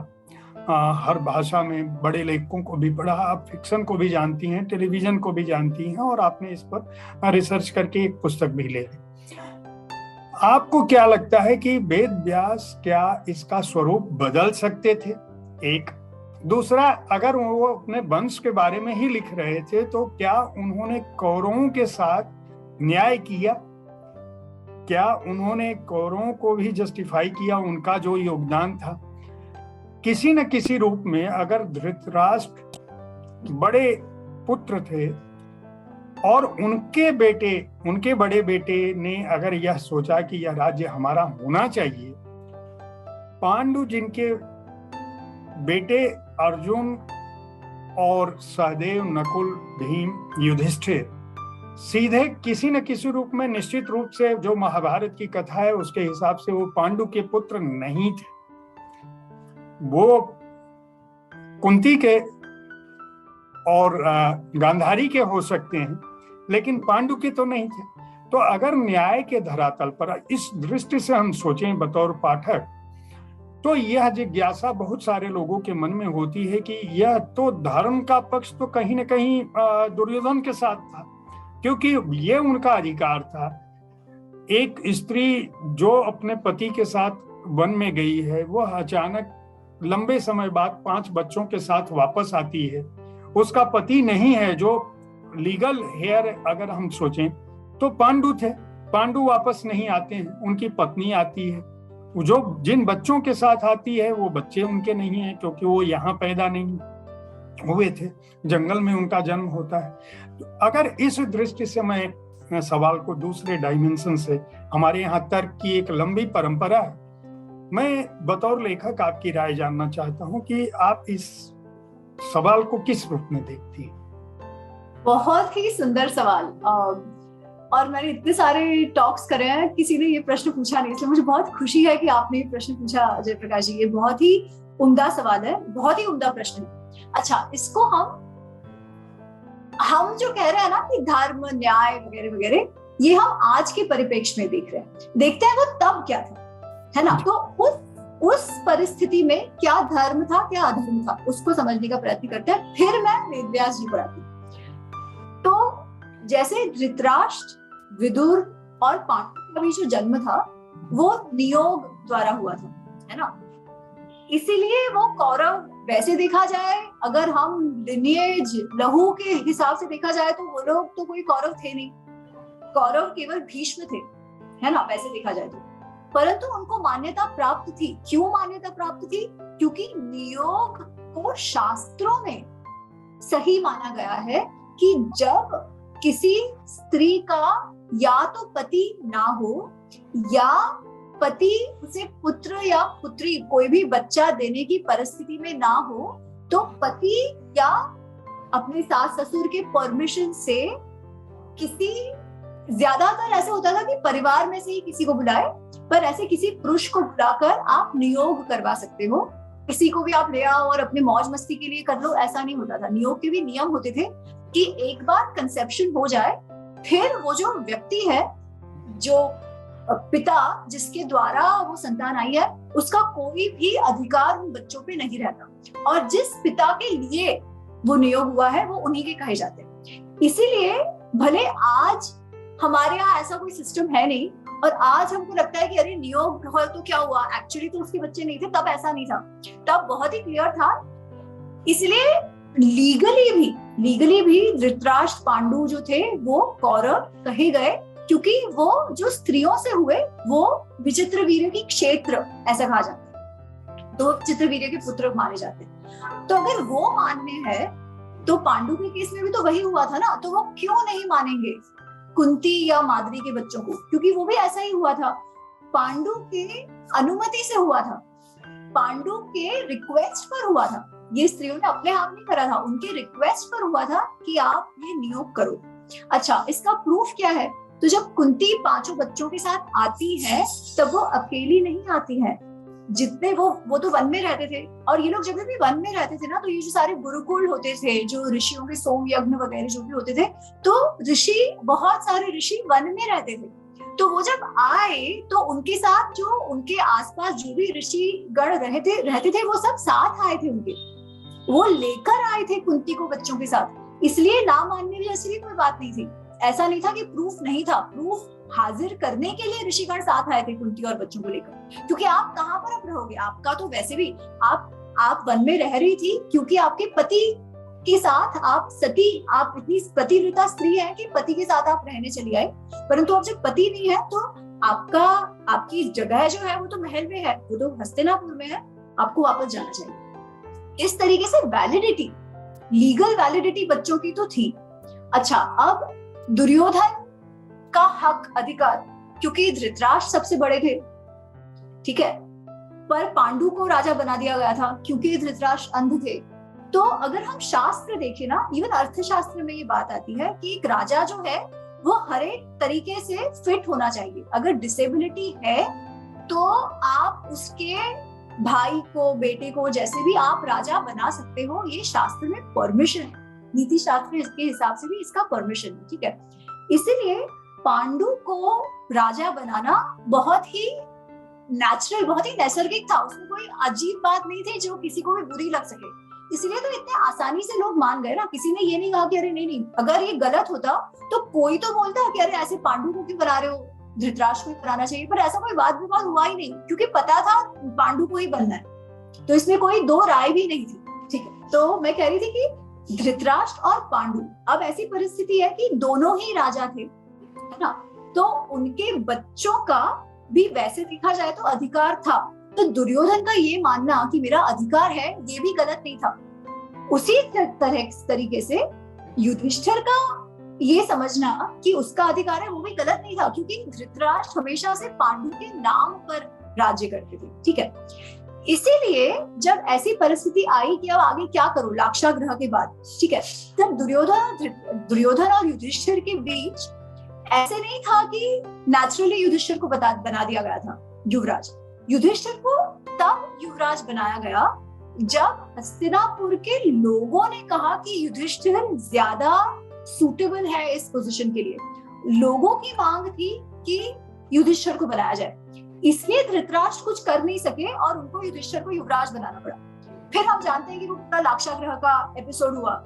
हर भाषा में बड़े लेखकों को भी पढ़ा, आप फिक्शन को भी जानती हैं, टेलीविजन को भी जानती हैं, और आपने इस पर रिसर्च करके एक पुस्तक भी ले ली। आपको क्या लगता है कि वेद व्यास क्या इसका स्वरूप बदल सकते थे? एक दूसरा, अगर वो अपने वंश के बारे में ही लिख रहे थे तो क्या उन्होंने कौरवों के साथ न्याय किया? क्या उन्होंने कौरवों को भी जस्टिफाई किया, उनका जो योगदान था किसी न किसी रूप में? अगर धृतराष्ट्र बड़े पुत्र थे और उनके बेटे, उनके बड़े बेटे ने अगर यह सोचा कि यह राज्य हमारा होना चाहिए, पांडु जिनके बेटे अर्जुन और सहदेव, नकुल, भीम, युधिष्ठिर सीधे किसी न किसी रूप में, निश्चित रूप से जो महाभारत की कथा है उसके हिसाब से वो पांडु के पुत्र नहीं थे। वो कुंती के और गांधारी के हो सकते हैं, लेकिन पांडु के तो नहीं थे। तो अगर न्याय के धरातल पर इस दृष्टि से हम सोचें बतौर पाठक, तो यह जिज्ञासा बहुत सारे लोगों के मन में होती है कि यह तो धर्म का पक्ष तो कहीं न कहीं दुर्योधन के साथ था, क्योंकि ये उनका अधिकार था। एक स्त्री जो अपने पति के साथ वन में गई है, वह अचानक लंबे समय बाद 5 बच्चों के साथ वापस आती है, उसका पति नहीं है। जो लीगल हेयर अगर हम सोचें तो पांडु थे, पांडु वापस नहीं आते हैं, उनकी पत्नी आती है। जो जिन बच्चों के साथ आती है वो बच्चे उनके नहीं हैं, क्योंकि वो यहाँ पैदा नहीं हुए थे, जंगल में उनका जन्म होता है। तो अगर इस दृष्टि से मैं सवाल को दूसरे डायमेंशन से, हमारे यहाँ तर्क की एक लंबी परंपरा है, मैं बतौर लेखक आपकी राय जानना चाहता हूँ कि आप इस सवाल को किस रूप में देखती हैं? बहुत ही सुंदर सवाल, और मैंने इतने सारे टॉक्स करे हैं, किसी ने ये प्रश्न पूछा नहीं, इसलिए मुझे बहुत खुशी है कि आपने ये प्रश्न पूछा जयप्रकाश जी। ये बहुत ही उम्दा सवाल है, बहुत ही उम्दा प्रश्न है। अच्छा, इसको हम जो कह रहे हैं ना कि धर्म, न्याय वगैरह वगैरह, ये हम आज के परिप्रेक्ष्य में देख रहे हैं, देखते हैं वो तब क्या था, है ना। तो उस परिस्थिति में क्या धर्म था, क्या अधर्म था, उसको समझने का प्रयत्न करते हैं। फिर मैं वेदव्यास जी पर आती हूँ। तो जैसे धृतराष्ट्र, विदुर और पांडु का भी जो जन्म था वो नियोग द्वारा हुआ था, है ना। इसीलिए वो कौरव, वैसे देखा जाए अगर हम लिनिएज, लहू के हिसाब से देखा जाए तो वो लोग तो कोई कौरव थे नहीं, कौरव केवल भीष्म थे, है ना, वैसे देखा जाए तो। परंतु उनको मान्यता प्राप्त थी। क्यों मान्यता प्राप्त थी? क्योंकि नियोग को शास्त्रों में सही माना गया है कि जब किसी स्त्री का या तो पति ना हो या पति उसे पुत्र या पुत्री, कोई भी बच्चा देने की परिस्थिति में ना हो, तो पति या अपने सास ससुर के परमिशन से किसी, ज्यादातर ऐसे होता था कि परिवार में से ही किसी को बुलाए, पर ऐसे किसी पुरुष को बुलाकर आप नियोग करवा सकते हो किसी को भी आप ले आओ और अपने मौज मस्ती के लिए कर लो, ऐसा नहीं होता था। नियोग के भी नियम होते थे कि एक बार कंसेप्शन हो जाए, फिर वो जो व्यक्ति है, जो पिता जिसके द्वारा वो संतान आई है, उसका कोई भी अधिकार उन बच्चों पे नहीं रहता, और जिस पिता के लिए वो नियोग हुआ है वो उन्हीं के कहे जाते हैं। इसीलिए भले आज हमारे यहाँ ऐसा कोई सिस्टम है नहीं, और आज हमको लगता है कि अरे नियोग हो तो क्या हुआ, एक्चुअली तो उसके बच्चे नहीं थे, तब ऐसा नहीं था, तब बहुत ही क्लियर था। इसलिए लीगली भी धृतराष्ट्र पांडु जो थे वो कौरव कहे गए, क्योंकि वो जो स्त्रियों से हुए वो विचित्रवीर्य की क्षेत्र ऐसा कहा जाता है, तो विचित्रवीर्य के पुत्र माने जाते हैं। तो अगर वो मानने हैं तो पांडु के केस में भी तो वही हुआ था ना, तो वो क्यों नहीं मानेंगे कुंती या माद्री के बच्चों को, क्योंकि वो भी ऐसा ही हुआ था, पांडु के अनुमति से हुआ था, पांडु के रिक्वेस्ट पर हुआ था, ये स्त्रियों ने अपने आप नहीं करा था, उनके रिक्वेस्ट पर हुआ था कि आप ये नियोग करो। अच्छा, इसका प्रूफ क्या है? तो जब कुंती 5 बच्चों के साथ आती है तब वो अकेली नहीं आती है, जितने वो तो वन में रहते थे, और ये लोग जब भी वन में रहते थे ना, तो ये जो सारे गुरुकुल होते थे, जो ऋषियों के सोम यज्ञ वगैरह जो भी होते थे, तो बहुत सारे ऋषि वन में रहते थे। तो वो जब आए तो उनके साथ जो उनके आसपास जो भी ऋषि गण रहते थे वो सब साथ आए थे, उनके वो लेकर आए थे कुंती को बच्चों के साथ, इसलिए ना मानने में ऐसी भी कोई बात नहीं थी। ऐसा नहीं था कि प्रूफ नहीं था, प्रूफ हाजिर करने के लिए ऋषिगण साथ आए थे कुंती और बच्चों को लेकर, क्योंकि आप कहाँ पर अब रहोगे, आपका तो वैसे भी आप वन में रह रही थी क्योंकि आपके पति के साथ आप सती, आप इतनी पतिव्रता स्त्री है कि पति के साथ आप रहने चली आई, परंतु अब जब पति नहीं है तो आपकी जगह जो है वो तो महल में है, वो तो हस्तिनापुर में है, आपको वापस जाना चाहिए। इस तरीके से वैलिडिटी, लीगल वैलिडिटी बच्चों की तो थी। अच्छा, अब दुर्योधन का हक अधिकार, क्योंकि धृतराष्ट्र सबसे बड़े थे, ठीक है, पर पांडु को राजा बना दिया गया था क्योंकि धृतराष्ट्र अंध थे। तो अगर हम शास्त्र देखें ना, इवन अर्थशास्त्र में ये बात आती है कि एक राजा जो है वो हर एक तरीके से फिट होना चाहिए। अगर डिसेबिलिटी है तो आप उसके भाई को, बेटे को, जैसे भी आप राजा बना सकते हो, ये शास्त्र में परमिशन है, नीति शास्त्र के हिसाब से भी इसका परमिशन है, ठीक है। इसीलिए पांडु को राजा बनाना बहुत ही नेचुरल, बहुत ही नैसर्गिक था, उसमें कोई अजीब बात नहीं थी जो किसी को भी बुरी लग सके। इसलिए तो इतने आसानी से लोग मान गए ना, किसी ने ये नहीं कहा कि अरे नहीं, अगर ये गलत होता तो कोई तो बोलता कि अरे ऐसे पांडु को क्यों बना रहे हो, धृतराष्ट्र को बनाना चाहिए, पर ऐसा कोई वाद विवाद हुआ ही नहीं, क्योंकि पता था पांडु को ही बनना है, तो इसमें कोई दो राय भी नहीं थी, ठीक है। तो मैं कह रही थी कि धृतराष्ट्र और पांडु, अब ऐसी परिस्थिति है कि दोनों ही राजा थे, है ना, तो उनके बच्चों का भी वैसे देखा जाए तो अधिकार था। तो दुर्योधन का ये मानना कि मेरा अधिकार है, ये भी गलत नहीं था। उसी तरीके से युधिष्ठिर का ये समझना कि उसका अधिकार है, वो भी गलत नहीं था, क्योंकि धृतराष्ट्र हमेशा से पांडु के नाम पर राज्य करते थे, ठीक है। इसीलिए जब ऐसी परिस्थिति आई कि अब आगे क्या करूं लाक्षागृह के बाद, ठीक है, तब दुर्योधन और युधिष्ठिर के बीच ऐसे नहीं था कि नेचुरली युधिष्ठिर को बना दिया गया था युवराज। युधिष्ठिर को तब युवराज बनाया गया जब हस्तिनापुर के लोगों ने कहा कि युधिष्ठिर ज्यादा सूटेबल है इस पोजीशन के लिए। लोगों की मांग थी कि युधिष्ठिर को बनाया जाए, इसलिए धृतराष्ट्र कुछ कर नहीं सके और उनको युधिष्ठिर को युवराज बनाना पड़ा। फिर हम जानते हैं कि वो पूरा लाक्षागृह का एपिसोड हुआ,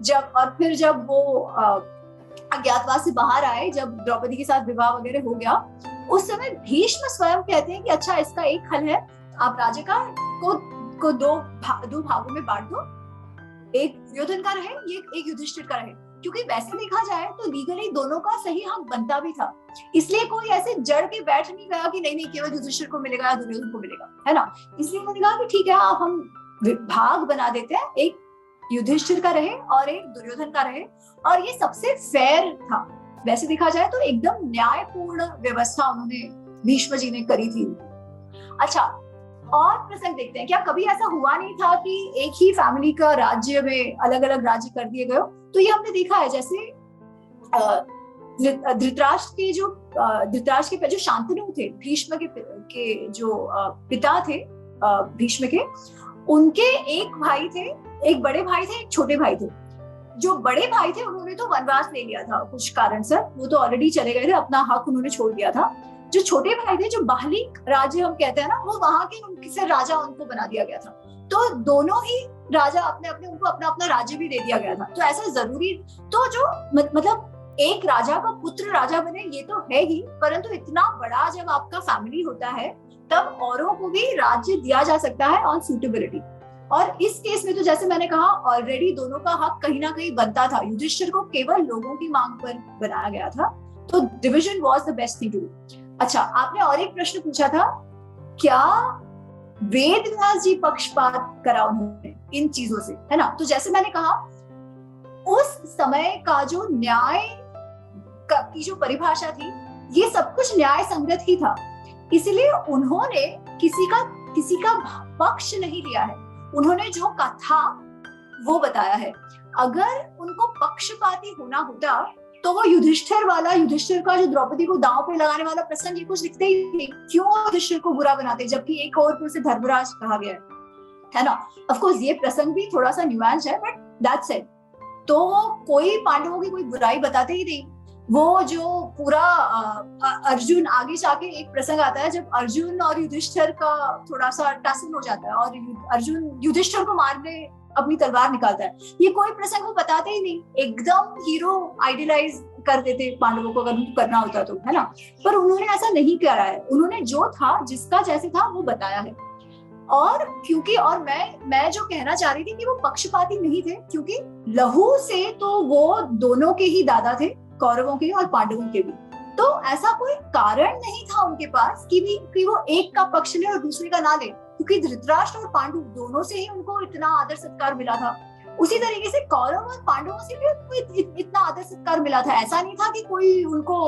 जब वो अज्ञातवास से बाहर आए, जब द्रौपदी के साथ विवाह वगैरह हो गया, उस समय भीष्म स्वयं कहते हैं कि अच्छा, इसका एक हल है, आप राज्य को दो भागों में बांट दो, एक दुर्योधन का रहे, एक युधिष्ठिर का रहे, क्योंकि वैसे देखा जाए तो लीगली दोनों का सही हक बनता भी था। इसलिए कोई ऐसे जड़ के बैठ नहीं गया कि नहीं केवल युधिष्ठिर को मिलेगा या दुर्योधन को मिलेगा, है ना। इसलिए उन्होंने कहा कि ठीक है, हम भाग बना देते हैं, एक युधिष्ठिर का रहे और एक दुर्योधन का रहे, और ये सबसे फेयर था। वैसे देखा जाए तो एकदम न्यायपूर्ण व्यवस्था उन्होंने, भीष्म जी ने करी थी। अच्छा, और प्रसंग देखते हैं, क्या कभी ऐसा हुआ नहीं था कि एक ही फैमिली का राज्य में अलग अलग राज्य कर दिए गए? तो ये हमने देखा है, जैसे धृतराष्ट्र के जो शांतनु थे, भीष्म के जो पिता थे भीष्म के, उनके एक भाई थे, एक बड़े भाई थे, एक छोटे भाई थे। जो बड़े भाई थे उन्होंने तो वनवास ले लिया था कुछ कारण से, वो तो ऑलरेडी चले गए थे, अपना हक उन्होंने छोड़ दिया था। जो छोटे भाई थे, जो बाहली राज्य हम कहते हैं ना, वो वहां के उनसे राजा उनको बना दिया गया था। तो दोनों ही राजा अपने अपने उनको अपना अपना राज्य भी दे दिया गया था। तो ऐसा जरूरी, तो जो मतलब एक राजा का पुत्र राजा बने ये तो है ही, परंतु इतना बड़ा जब आपका फैमिली होता है तब औरों को भी राज्य दिया जा सकता है ऑन सूटेबिलिटी। और इस केस में तो जैसे मैंने कहा ऑलरेडी दोनों का हक कहीं ना कहीं बनता था। युधिष्ठिर को केवल लोगों की मांग पर बनाया गया था, तो division was the best thing to do. अच्छा, आपने और एक प्रश्न पूछा था, क्या वेद व्यास जी पक्षपात करा उन्होंने इन चीजों से, है ना? तो जैसे मैंने कहा उस समय का जो न्याय की जो परिभाषा थी, ये सब कुछ न्याय संगत ही था, इसलिए उन्होंने किसी का पक्ष नहीं लिया है। उन्होंने जो कथा वो बताया है। अगर उनको पक्षपाती होना होता तो वो युधिष्ठिर का जो द्रौपदी को दांव पे लगाने वाला प्रसंग, ये कुछ लिखते ही नहीं। क्यों युधिष्ठिर को बुरा बनाते, जबकि एक और पर से धर्मराज कहा गया है ना? ऑफ कोर्स ये प्रसंग भी थोड़ा सा न्यूएंस है, बट दैट्स इट। तो कोई पांडवों की कोई बुराई बताते ही नहीं। वो जो पूरा अर्जुन, आगे जाके एक प्रसंग आता है जब अर्जुन और युधिष्ठिर का थोड़ा सा टसल हो जाता है और अर्जुन युधिष्ठिर को मारने अपनी तलवार निकालता है, ये कोई प्रसंग वो बताते ही नहीं। एकदम हीरो आइडियलाइज कर देते पांडवों को, अगर करना होता तो, है ना? पर उन्होंने ऐसा नहीं करा है। उन्होंने जो था, जिसका जैसे था वो बताया है। और क्योंकि मैं जो कहना चाह रही थी कि वो पक्षपाती नहीं थे, क्योंकि लहू से तो वो दोनों के ही दादा थे, कौरवों के और पांडवों के भी। तो ऐसा कोई कारण नहीं था उनके पास कि वो एक का पक्ष ले और दूसरे का ना ले, क्योंकि धृतराष्ट्र और पांडु दोनों से ही उनको इतना आदर सत्कार मिला था। उसी तरीके से कौरव और पांडवों से भी उनको इतना आदर सत्कार मिला था। ऐसा नहीं था कि कोई उनको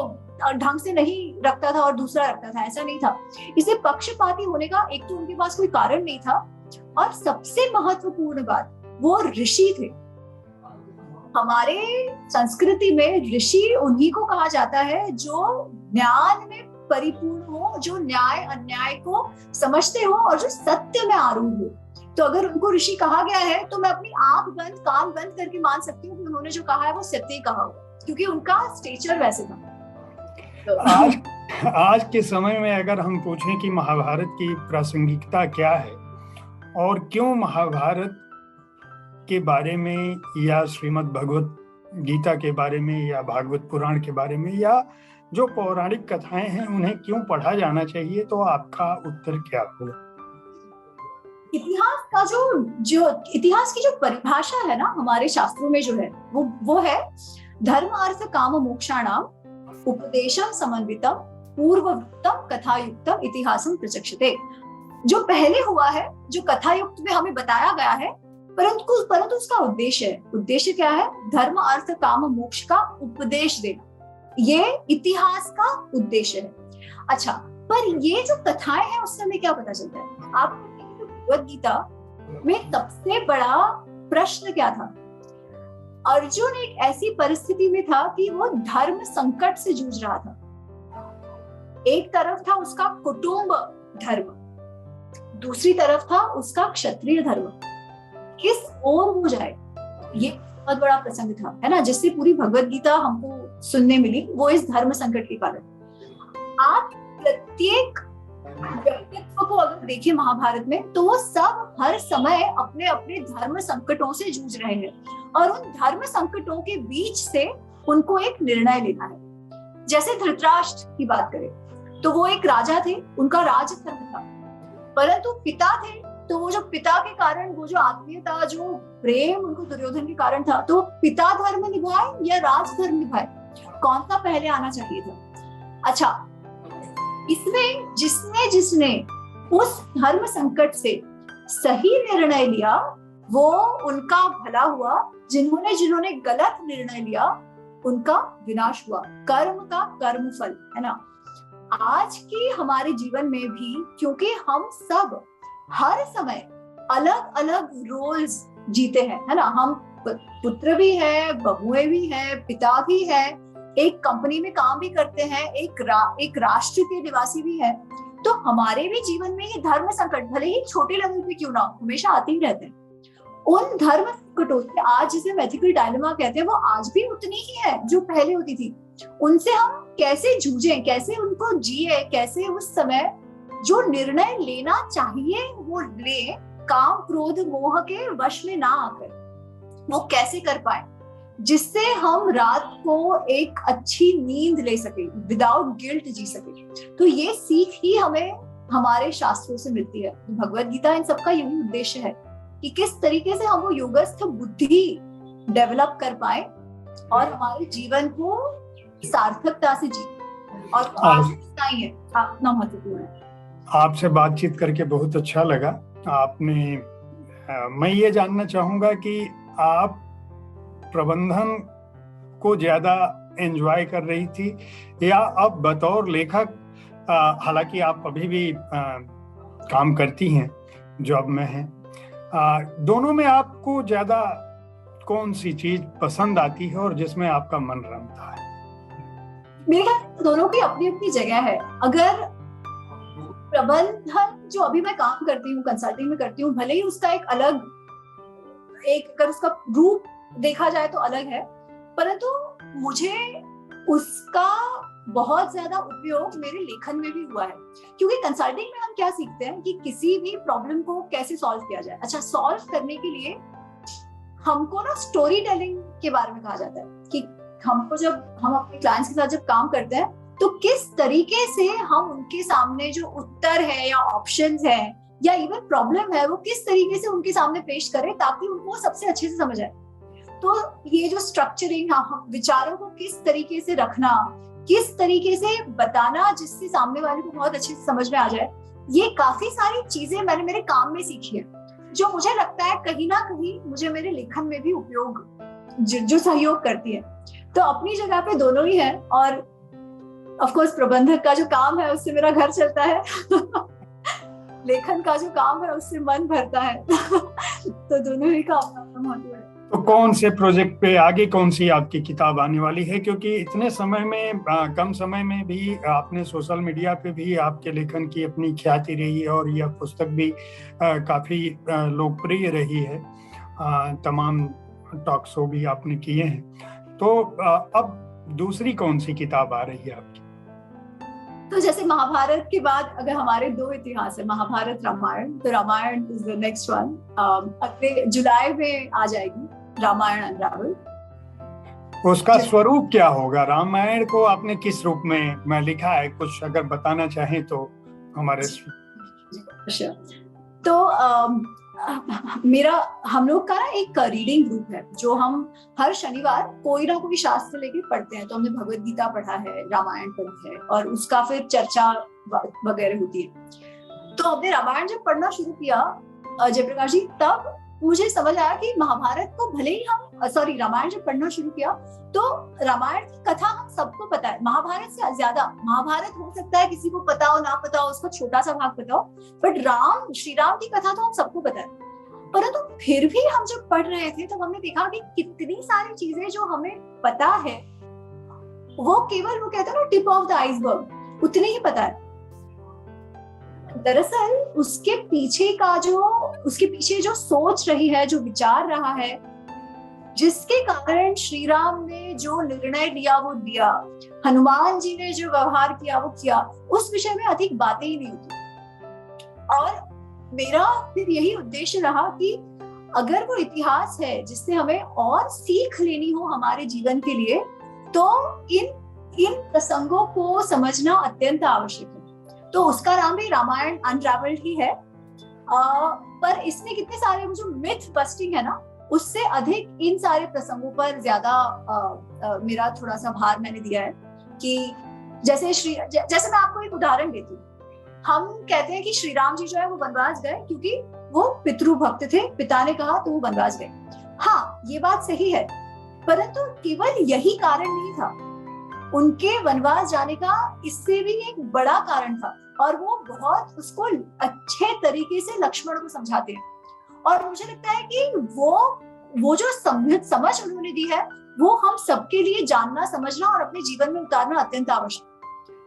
ढंग से नहीं रखता था और दूसरा रखता था, ऐसा नहीं था। इसलिए पक्षपाती होने का एक तो उनके पास कोई कारण नहीं था, और सबसे महत्वपूर्ण बात, वो ऋषि थे। हमारे संस्कृति में ऋषि उन्हीं को कहा जाता है जो ज्ञान में परिपूर्ण हो, जो न्याय अन्याय को समझते हो और जो सत्य में आरूढ़ हो। तो अगर उनको ऋषि कहा गया है तो मैं अपनी आंख बंद कान बंद करके मान सकती हूँ कि उन्होंने जो कहा है वो सत्य ही कहा होगा, क्योंकि उनका स्टेचर वैसे था। तो आज के समय में अगर हम पूछें कि महाभारत की प्रासंगिकता क्या है और क्यों महाभारत के बारे में या श्रीमद् भगवत गीता के बारे में या भागवत पुराण के बारे में या जो पौराणिक कथाएं हैं उन्हें क्यों पढ़ा जाना चाहिए, तो आपका उत्तर क्या होगा? इतिहास का जो इतिहास की जो परिभाषा है ना हमारे शास्त्रों में जो है वो है धर्म अर्थ काम मोक्षाणाम उपदेशम समन्वितम पूर्ववृत्तम कथायुक्तम इतिहासम प्रचक्षते। जो पहले हुआ है, जो कथायुक्त में हमें बताया गया है, परंतु उसका उद्देश्य क्या है? धर्म अर्थ काम मोक्ष का उपदेश देना, ये इतिहास का उद्देश्य है। अच्छा, पर ये जो कथाएं हैं उससे हमें क्या पता चलता है? आप भगवद गीता में सबसे बड़ा प्रश्न क्या था? अर्जुन एक ऐसी परिस्थिति में था कि वो धर्म संकट से जूझ रहा था। एक तरफ था उसका कुटुंब धर्म, दूसरी तरफ था उसका क्षत्रिय धर्म। किस ओर हो जाए, ये बहुत बड़ा प्रसंग था, है ना, जिससे पूरी भगवद गीता हमको सुनने मिली, वो इस धर्म संकट के कारण। आप प्रत्येक व्यक्तित्व को अगर देखें महाभारत में, तो वो सब हर समय अपने अपने धर्म संकटों से जूझ रहे हैं, और उन धर्म संकटों के बीच से उनको एक निर्णय लेना है। जैसे धृतराष्ट्र की बात करें तो वो एक राजा थे, उनका राज धर्म था, परंतु पिता थे, तो वो जो पिता के कारण, वो जो आत्मीयता, जो प्रेम उनको दुर्योधन के कारण था, तो पिता धर्म निभाए या राज धर्म निभाए, कौन सा पहले आना चाहिए था? अच्छा, इसमें जिसने उस धर्म संकट से सही निर्णय लिया वो उनका भला हुआ, जिन्होंने गलत निर्णय लिया उनका विनाश हुआ। कर्म का कर्म फल, है ना। आज के हमारे जीवन में भी, क्योंकि हम सब हर समय अलग अलग रोल्स जीते हैं, है ना, हम पुत्र भी है, बहुएं भी है, पिता भी है, एक कंपनी में काम भी करते हैं, एक राष्ट्र के निवासी भी है। तो हमारे भी जीवन में ये धर्म संकट भले ही छोटे लेवल पे क्यों ना हमेशा आते ही रहते हैं। उन धर्म संकटों से आज जिसे हम एथिकल डायलेमा कहते हैं वो आज भी उतनी ही है जो पहले होती थी। उनसे हम कैसे जूझें, कैसे उनको जिए, कैसे उस समय जो निर्णय लेना चाहिए वो ले, काम क्रोध मोह के वश में ना आकर वो कैसे कर पाए, जिससे हम रात को एक अच्छी नींद ले सके, विदाउट गिल्ट जी सके। तो ये सीख ही हमें हमारे शास्त्रों से मिलती है। भगवत गीता इन सबका यही उद्देश्य है कि किस तरीके से हम वो योगस्थ बुद्धि डेवलप कर पाए और हमारे जीवन को सार्थकता से जी, और ही है अपना महत्वपूर्ण है। आपसे बातचीत करके बहुत अच्छा लगा। आपने मैं ये जानना चाहूंगा कि आप प्रबंधन को ज्यादा एंजॉय कर रही थी या अब बतौर लेखक, हालांकि आप अभी भी काम करती हैं, जॉब में हैं, दोनों में आपको ज्यादा कौन सी चीज पसंद आती है और जिसमें आपका मन रमता है? मेरे ख्याल दोनों की अपनी अपनी जगह है। अगर प्रबंधन जो अभी मैं काम करती हूँ, कंसल्टिंग में करती हूँ, भले ही उसका एक अलग अगर उसका रूप देखा जाए तो अलग है, परंतु मुझे उसका बहुत ज्यादा उपयोग मेरे लेखन में भी हुआ है। क्योंकि कंसल्टिंग में हम क्या सीखते हैं कि किसी भी प्रॉब्लम को कैसे सॉल्व किया जाए। अच्छा, सॉल्व करने के लिए हमको ना स्टोरी टेलिंग के बारे में कहा जाता है कि हमको जब हम अपने क्लाइंट्स के साथ जब काम करते हैं तो किस तरीके से हम उनके सामने जो उत्तर है या ऑप्शंस है या इवन प्रॉब्लम है वो किस तरीके से उनके सामने पेश करें ताकि उनको सबसे अच्छे से समझ आए। तो ये जो स्ट्रक्चरिंग, विचारों को किस तरीके से रखना, किस तरीके से बताना जिससे सामने वाले को बहुत अच्छे से समझ में आ जाए, ये काफी सारी चीजें मैंने मेरे काम में सीखी है, जो मुझे लगता है कहीं ना कहीं मुझे मेरे लेखन में भी उपयोग जो सहयोग करती है। तो अपनी जगह पे दोनों ही है। और ऑफ कोर्स प्रबंधक का जो काम है उससे मेरा घर चलता है लेखन का जो काम है उससे मन भरता है तो दोनों ही का अपना अपना महत्व है। तो कौन से प्रोजेक्ट पे आगे कौन सी आपकी किताब आने वाली है? क्योंकि इतने समय में, कम समय में भी आपने सोशल मीडिया पे भी आपके लेखन की अपनी ख्याति रही है और यह पुस्तक भी काफी लोकप्रिय रही है। तमाम टॉक शो भी आपने किए हैं। तो अब दूसरी कौन सी किताब आ रही है आपकी? तो जैसे महाभारत के बाद अगर हमारे दो इतिहास है, महाभारत रामायण, तो Ramayan is the next one. अगले जुलाई में आ जाएगी रामायण अनरावल। उसका स्वरूप क्या होगा? रामायण को आपने किस रूप में लिखा है, कुछ अगर बताना चाहें तो हमारे। तो मेरा हम लोग का ना एक रीडिंग ग्रुप है जो हम हर शनिवार कोई ना कोई शास्त्र लेके पढ़ते हैं। तो हमने भगवत गीता पढ़ा है, रामायण पढ़ी है और उसका फिर चर्चा वगैरह होती है। तो हमने रामायण जब पढ़ना शुरू किया जयप्रकाश जी, तब मुझे समझ आया कि महाभारत को भले ही हम रामायण जब पढ़ना शुरू किया तो रामायण की कथा हम सबको पता है, महाभारत से ज्यादा। महाभारत हो सकता है किसी को पता हो ना पता हो, उसका छोटा सा भाग पता हो, बट श्री राम की कथा तो हम सबको पता है। परंतु फिर भी हम जब पढ़ रहे थे तो हमने देखा कि कितनी सारी चीजें जो हमें पता है वो केवल वो कहते हैं ना टिप ऑफ द आइसबर्ग, उतनी ही पता है। दरअसल उसके पीछे जो सोच रही है, जो विचार रहा है, जिसके कारण श्री राम ने जो निर्णय लिया वो दिया, हनुमान जी ने जो व्यवहार किया वो किया, उस विषय में अधिक बातें ही नहीं होती। और मेरा फिर यही उद्देश्य रहा कि अगर वो इतिहास है जिससे हमें और सीख लेनी हो हमारे जीवन के लिए, तो इन प्रसंगों को समझना अत्यंत आवश्यक है। तो उसका नाम भी रामायण अनरावल्ड ही है। पर इसमें कितने सारे वो मिथ बस्टिंग है ना, उससे अधिक इन सारे प्रसंगों पर ज्यादा मेरा थोड़ा सा भार मैंने दिया है। कि जैसे मैं आपको एक उदाहरण देती हूँ। हम कहते हैं कि श्री राम जी जो है वो वनवास गए क्योंकि वो पितृभक्त थे, पिता ने कहा तो वो वनवास गए। हाँ, ये बात सही है, परंतु केवल यही कारण नहीं था। उनके वनवास जाने का इससे भी एक बड़ा कारण था और वो बहुत उसको अच्छे तरीके से लक्ष्मण को समझाते हैं। और मुझे लगता है कि वो जो समझ उन्होंने दी है वो हम सबके लिए जानना, समझना और अपने जीवन में उतारना अत्यंत आवश्यक।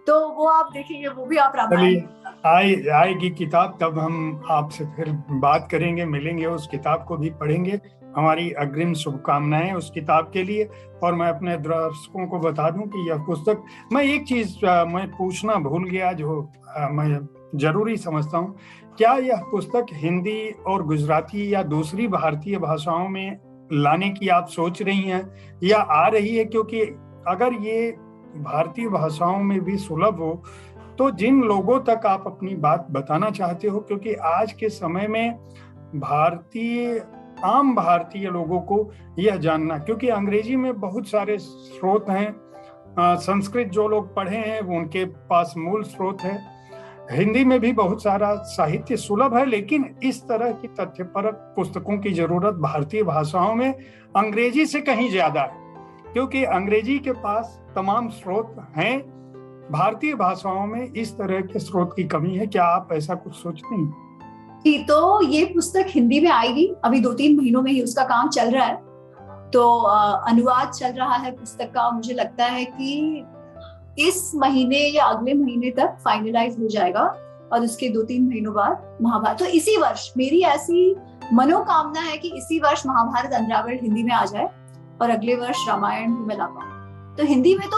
तो वो आप देखेंगे, वो भी आप रामायण आएगी किताब, तब हम आपसे फिर बात करेंगे, मिलेंगे, उस किताब को भी पढ़ेंगे। हमारी अग्रिम शुभकामनाएं उस किताब के लिए। और मैं अपने दर्शकों को बता दूं कि यह पुस्तक, मैं एक चीज मैं पूछना भूल गया जो मैं जरूरी समझता हूं, क्या यह पुस्तक हिंदी और गुजराती या दूसरी भारतीय भाषाओं में लाने की आप सोच रही हैं या आ रही है? क्योंकि अगर ये भारतीय भाषाओं में भी सुलभ हो तो जिन लोगों तक आप अपनी बात बताना चाहते हो, क्योंकि आज के समय में आम भारतीय लोगों को यह जानना, क्योंकि अंग्रेजी में बहुत सारे स्रोत हैं, संस्कृत जो लोग पढ़े हैं वो उनके पास मूल स्रोत है, हिंदी में भी बहुत सारा साहित्य सुलभ है, लेकिन इस तरह की तथ्यपरक पुस्तकों की जरूरत भारतीय भाषाओं में अंग्रेजी से कहीं ज्यादा है, क्योंकि अंग्रेजी के पास तमाम स्रोत हैं। भारतीय भाषाओं में इस तरह के स्रोत की कमी है। क्या आप ऐसा कुछ सोचते हैं? जी, तो ये पुस्तक हिंदी में आएगी, अभी 2-3 महीनों में ही उसका काम चल रहा है। तो अनुवाद चल रहा है पुस्तक का, मुझे लगता है कि इस महीने या अगले महीने तक फाइनलाइज हो जाएगा और उसके 2-3 महीनों बाद महाभारत, तो इसी वर्ष मेरी ऐसी मनोकामना है कि इसी वर्ष महाभारत अनरावल्ड हिंदी में आ जाए और अगले वर्ष रामायण भी मैं ला पाऊं। तो हिंदी में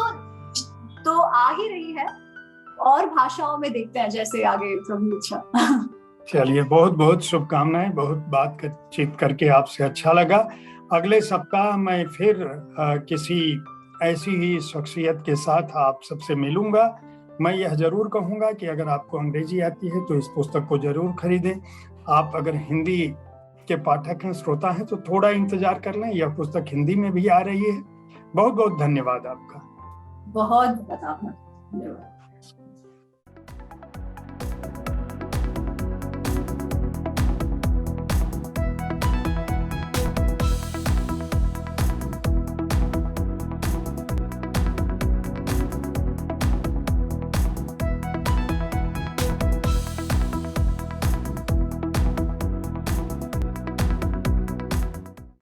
तो आ ही रही है, और भाषाओं में देखते हैं जैसे आगे प्रभु इच्छा। चलिए, बहुत बहुत शुभकामनाएं। बहुत बातचीत करके आपसे अच्छा लगा। अगले सप्ताह मैं फिर किसी ऐसी ही शख्सियत के साथ आप सबसे मिलूंगा। मैं यह जरूर कहूंगा कि अगर आपको अंग्रेजी आती है तो इस पुस्तक को जरूर खरीदें। आप अगर हिंदी के पाठक हैं, श्रोता हैं, तो थोड़ा इंतजार कर लें, यह पुस्तक हिंदी में भी आ रही है। बहुत बहुत धन्यवाद आपका। बहुत धन्यवाद।